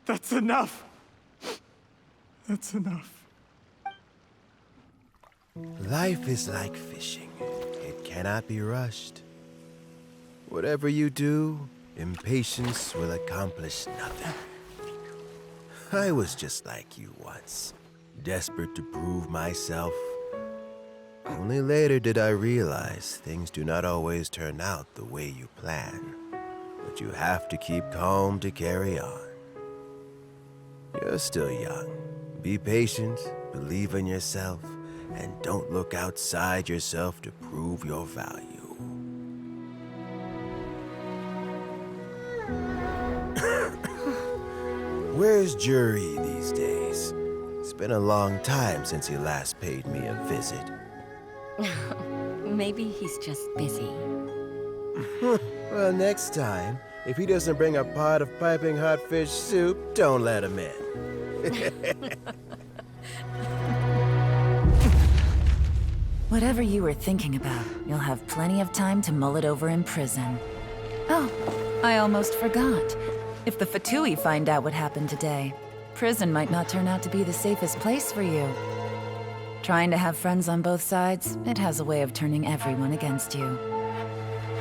That's enough. That's enough. Life is like fishing. It cannot be rushed. Whatever you do, impatience will accomplish nothing. I was just like you once, desperate to prove myself. Only later did I realize things do not always turn out the way you plan, but you have to keep calm to carry on. You're still young. Be patient, believe in yourself, and don't look outside yourself to prove your value. Where's Juri these days? It's been a long time since he last paid me a visit. Maybe he's just busy. Well, next time, if he doesn't bring a pot of piping hot fish soup, don't let him in. Whatever you were thinking about, you'll have plenty of time to mull it over in prison. Oh, I almost forgot. If the Fatui find out what happened today, prison might not turn out to be the safest place for you. Trying to have friends on both sides, it has a way of turning everyone against you.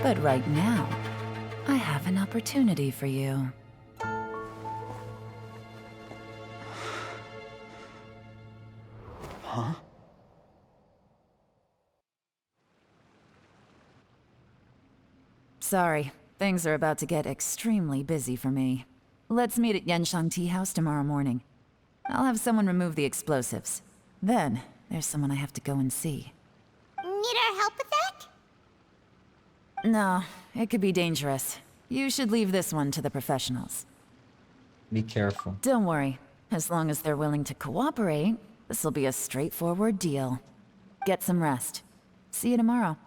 But right now, I have an opportunity for you. Huh? Sorry, things are about to get extremely busy for me. Let's meet at Genshin Tea House tomorrow morning. I'll have someone remove the explosives. Then, there's someone I have to go and see. Need our help with that? No, it could be dangerous. You should leave this one to the professionals. Be careful. Don't worry. As long as they're willing to cooperate, this'll be a straightforward deal. Get some rest. See you tomorrow.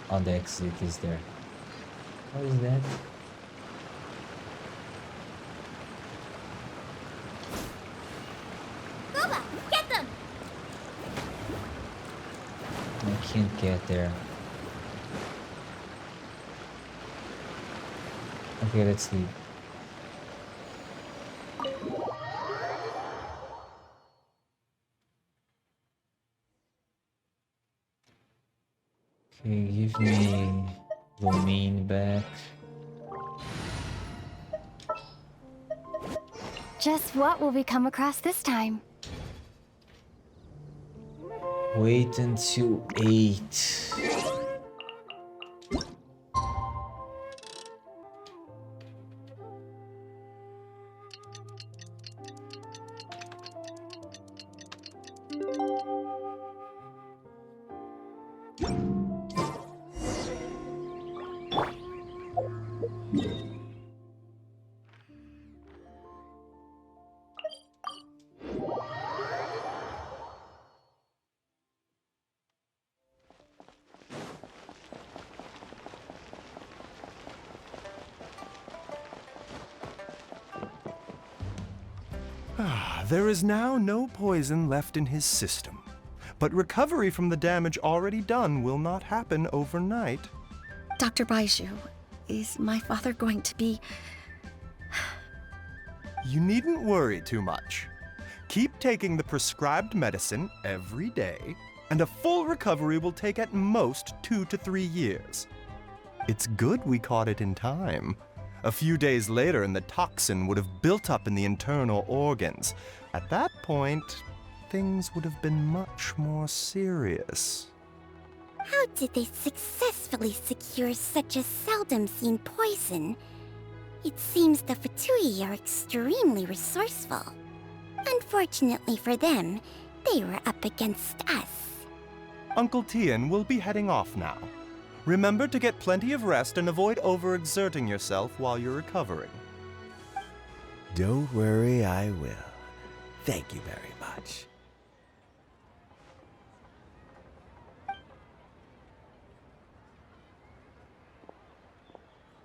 On the exit is there. What is that? Booba, get them! I can't get there. Okay, let's leave. Okay, give me domain back. Just what will we come across this time? Wait until 8. There is now no poison left in his system, but recovery from the damage already done will not happen overnight. Dr. Baiju, is my father going to be... You needn't worry too much. Keep taking the prescribed medicine every day, and a full recovery will take at most 2 to 3 years. It's good we caught it in time. A few days later, and the toxin would have built up in the internal organs. At that point, things would have been much more serious. How did they successfully secure such a seldom-seen poison? It seems the Fatui are extremely resourceful. Unfortunately for them, they were up against us. Uncle Tien will be heading off now. Remember to get plenty of rest and avoid overexerting yourself while you're recovering. Don't worry, I will. Thank you very much.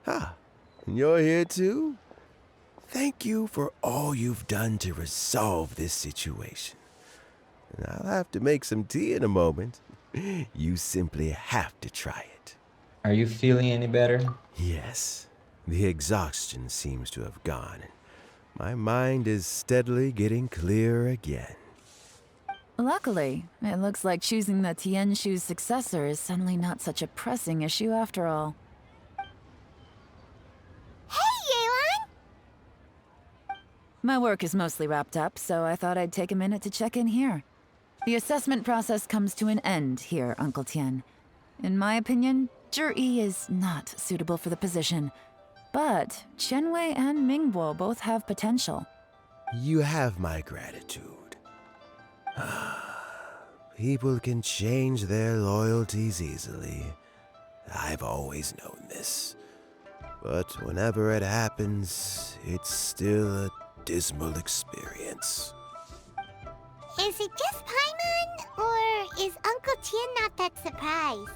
Ah, and you're here too? Thank you for all you've done to resolve this situation. And I'll have to make some tea in a moment. You simply have to try it. Are you feeling any better? Yes. The exhaustion seems to have gone. My mind is steadily getting clearer again. Luckily, it looks like choosing the Tianshu's successor is suddenly not such a pressing issue after all. Hey, Yelan! My work is mostly wrapped up, so I thought I'd take a minute to check in here. The assessment process comes to an end here, Uncle Tien. In my opinion, Zhi is not suitable for the position. But Qianwei and Mingbo both have potential. You have my gratitude. People can change their loyalties easily. I've always known this. But whenever it happens, it's still a dismal experience. Is it just Paimon, or is Uncle Tien not that surprised?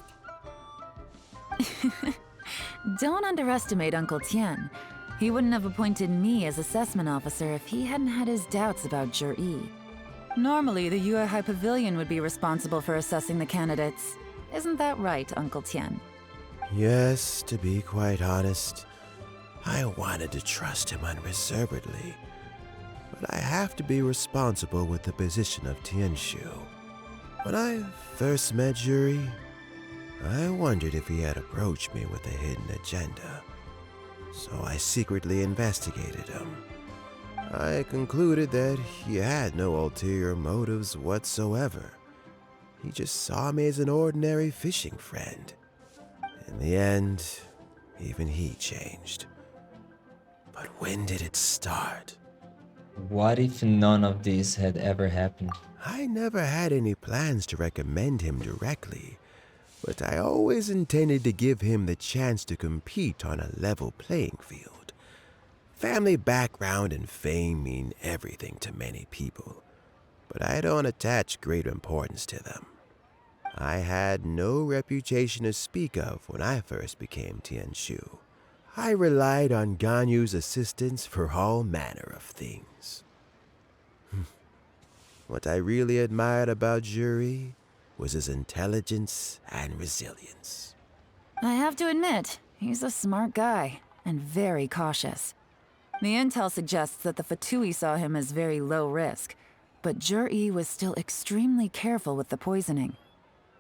Don't underestimate Uncle Tien. He wouldn't have appointed me as assessment officer if he hadn't had his doubts about Jur-E. Normally, the Yuehai Pavilion would be responsible for assessing the candidates. Isn't that right, Uncle Tian? Yes, to be quite honest, I wanted to trust him unreservedly. But I have to be responsible with the position of Tianshu. When I first met Juri, I wondered if he had approached me with a hidden agenda. So I secretly investigated him. I concluded that he had no ulterior motives whatsoever. He just saw me as an ordinary fishing friend. In the end, even he changed. But when did it start? What if none of this had ever happened? I never had any plans to recommend him directly, but I always intended to give him the chance to compete on a level playing field. Family background and fame mean everything to many people, but I don't attach great importance to them. I had no reputation to speak of when I first became Tianshu. I relied on Ganyu's assistance for all manner of things. What I really admired about Juri was his intelligence and resilience. I have to admit, he's a smart guy, and very cautious. The intel suggests that the Fatui saw him as very low risk, but Jur-E was still extremely careful with the poisoning.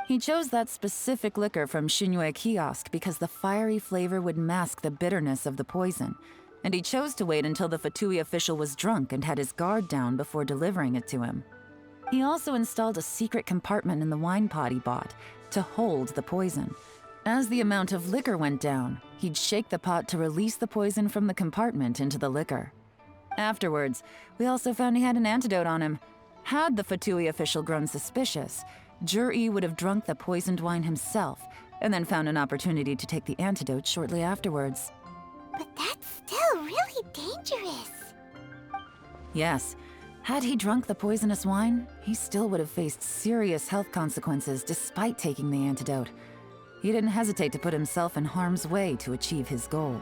He chose that specific liquor from Shinye kiosk because the fiery flavor would mask the bitterness of the poison, and he chose to wait until the Fatui official was drunk and had his guard down before delivering it to him. He also installed a secret compartment in the wine pot he bought to hold the poison. As the amount of liquor went down, he'd shake the pot to release the poison from the compartment into the liquor. Afterwards, we also found he had an antidote on him. Had the Fatui official grown suspicious, Jur-E would have drunk the poisoned wine himself, and then found an opportunity to take the antidote shortly afterwards. But that's still really dangerous. Yes, had he drunk the poisonous wine, he still would have faced serious health consequences despite taking the antidote. He didn't hesitate to put himself in harm's way to achieve his goal.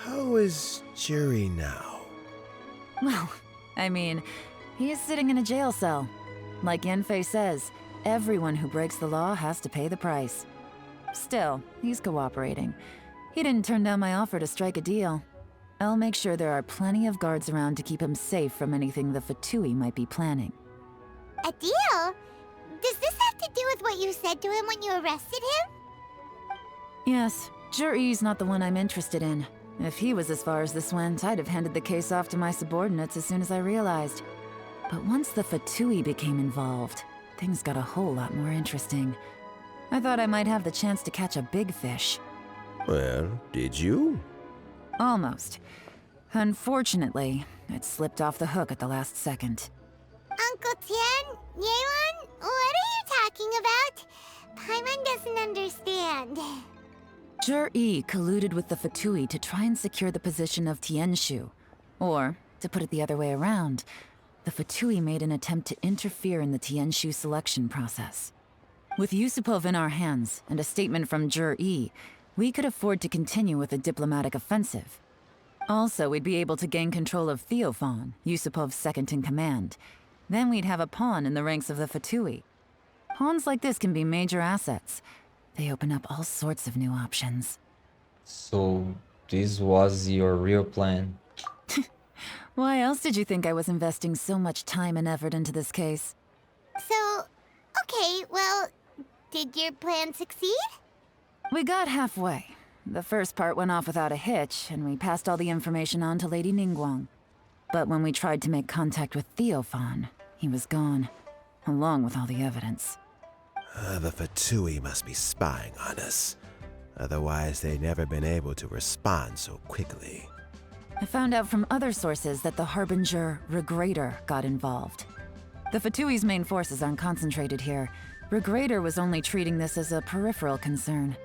How is Juri now? Well, I mean, he is sitting in a jail cell. Like Yanfei says, everyone who breaks the law has to pay the price. Still, he's cooperating. He didn't turn down my offer to strike a deal. I'll make sure there are plenty of guards around to keep him safe from anything the Fatui might be planning. A deal? Does this have to do with what you said to him when you arrested him? Yes, Jur-E's not the one I'm interested in. If he was as far as this went, I'd have handed the case off to my subordinates as soon as I realized. But once the Fatui became involved, things got a whole lot more interesting. I thought I might have the chance to catch a big fish. Well, did you? Almost. Unfortunately, it slipped off the hook at the last second. Uncle Tian, Yelan, what are you talking about? Paimon doesn't understand. Jur-E colluded with the Fatui to try and secure the position of Tianshu. Or, to put it the other way around, the Fatui made an attempt to interfere in the Tianshu selection process. With Yusupov in our hands and a statement from Jur-E, we could afford to continue with a diplomatic offensive. Also, we'd be able to gain control of Theophan, Yusupov's second-in-command. Then we'd have a pawn in the ranks of the Fatui. Pawns like this can be major assets. They open up all sorts of new options. So, this was your real plan? Why else did you think I was investing so much time and effort into this case? So, okay, well, did your plan succeed? We got halfway. The first part went off without a hitch, and we passed all the information on to Lady Ningguang. But when we tried to make contact with Theophan, he was gone, along with all the evidence. The Fatui must be spying on us. Otherwise, they'd never been able to respond so quickly. I found out from other sources that the Harbinger, Regrator, got involved. The Fatui's main forces aren't concentrated here. Regrator was only treating this as a peripheral concern.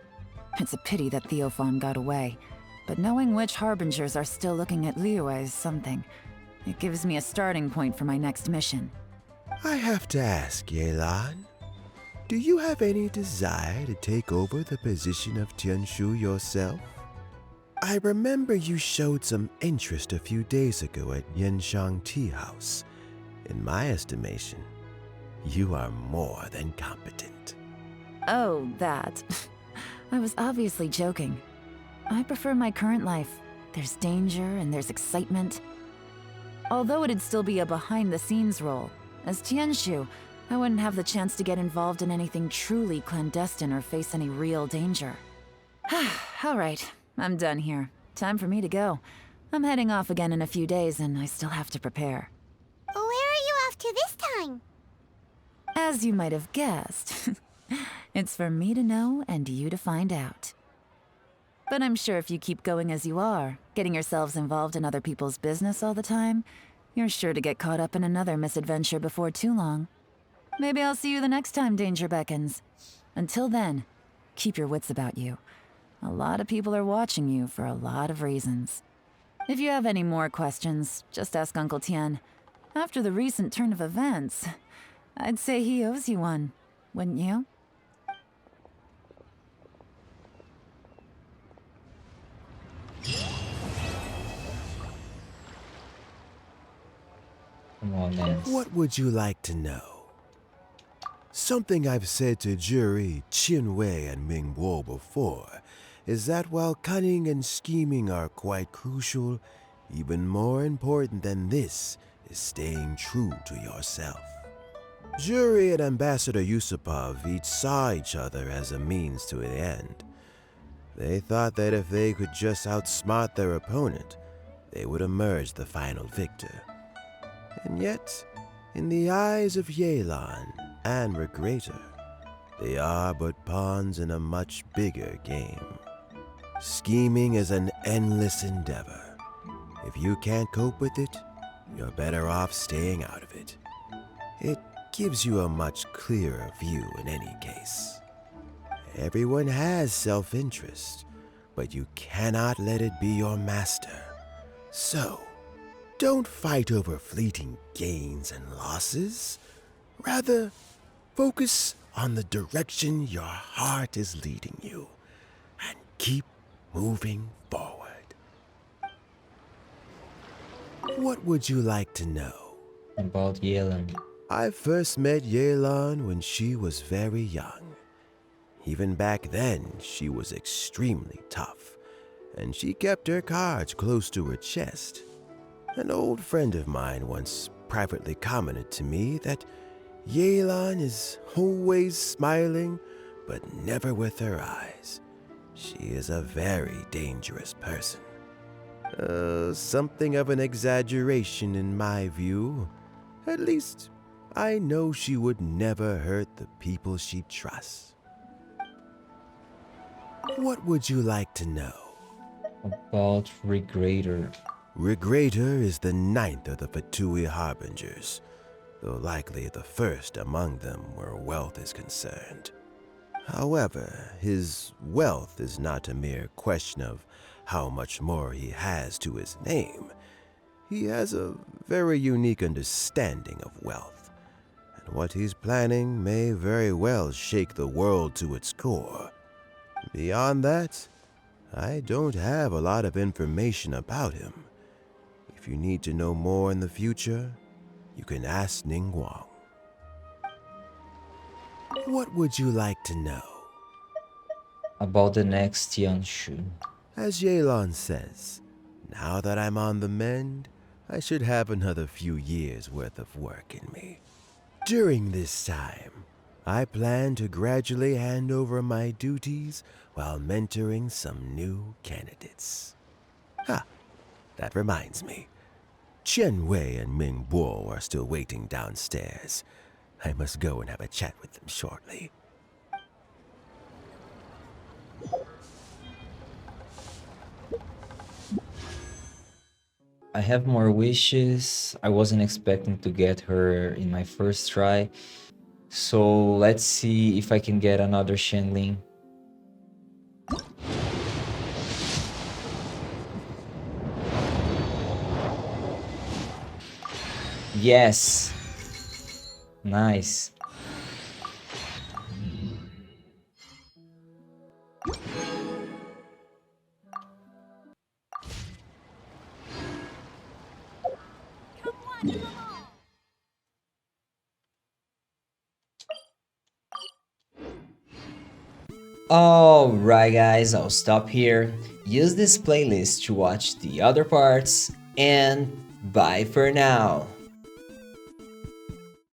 It's a pity that Theophan got away, but knowing which Harbingers are still looking at Liyue is something. It gives me a starting point for my next mission. I have to ask, Yelan, Do you have any desire to take over the position of Tianshu yourself? I remember you showed some interest a few days ago at Yenshang Tea House. In my estimation, you are more than competent. Oh, that. I was obviously joking. I prefer my current life. There's danger and there's excitement. Although it'd still be a behind-the-scenes role, as Tianshu, I wouldn't have the chance to get involved in anything truly clandestine or face any real danger. All right, I'm done here. Time for me to go. I'm heading off again in a few days, and I still have to prepare. Where are you off to this time? As you might have guessed, it's for me to know and you to find out. But I'm sure if you keep going as you are, getting yourselves involved in other people's business all the time, you're sure to get caught up in another misadventure before too long. Maybe I'll see you the next time danger beckons. Until then, keep your wits about you. A lot of people are watching you for a lot of reasons. If you have any more questions, just ask Uncle Tian. After the recent turn of events, I'd say he owes you one, wouldn't you? Come on, Nance. What would you like to know? Something I've said to Jury, Qinwei, and Mingguo before is that while cunning and scheming are quite crucial, even more important than this is staying true to yourself. Jury and Ambassador Yusupov each saw each other as a means to an end. They thought that if they could just outsmart their opponent, they would emerge the final victor. And yet, in the eyes of Yelan and Regrator, they are but pawns in a much bigger game. Scheming is an endless endeavor. If you can't cope with it, you're better off staying out of it. It gives you a much clearer view in any case. Everyone has self-interest, but you cannot let it be your master. So, don't fight over fleeting gains and losses. Rather, focus on the direction your heart is leading you, and keep moving forward. What would you like to know? About Yelan. I first met Yelan when she was very young. Even back then, she was extremely tough, and she kept her cards close to her chest. An old friend of mine once privately commented to me that Yelan is always smiling, but never with her eyes. She is a very dangerous person. Something of an exaggeration in my view. At least, I know she would never hurt the people she trusts. What would you like to know? About Regrator. Regrator is the 9th of the Fatui Harbingers, though likely the first among them where wealth is concerned. However, his wealth is not a mere question of how much more he has to his name. He has a very unique understanding of wealth, and what he's planning may very well shake the world to its core. Beyond that, I don't have a lot of information about him. If you need to know more in the future, you can ask Ning Guang. What would you like to know? About the next Tianshu. As Yelan says, now that I'm on the mend, I should have another few years' worth of work in me. During this time, I plan to gradually hand over my duties while mentoring some new candidates. That reminds me. Chen Wei and Ming Bo are still waiting downstairs. I must go and have a chat with them shortly. I have more wishes. I wasn't expecting to get her in my first try. So let's see if I can get another Shenling. Yes. Nice. Alright guys, I'll stop here. Use this playlist to watch the other parts, and bye for now.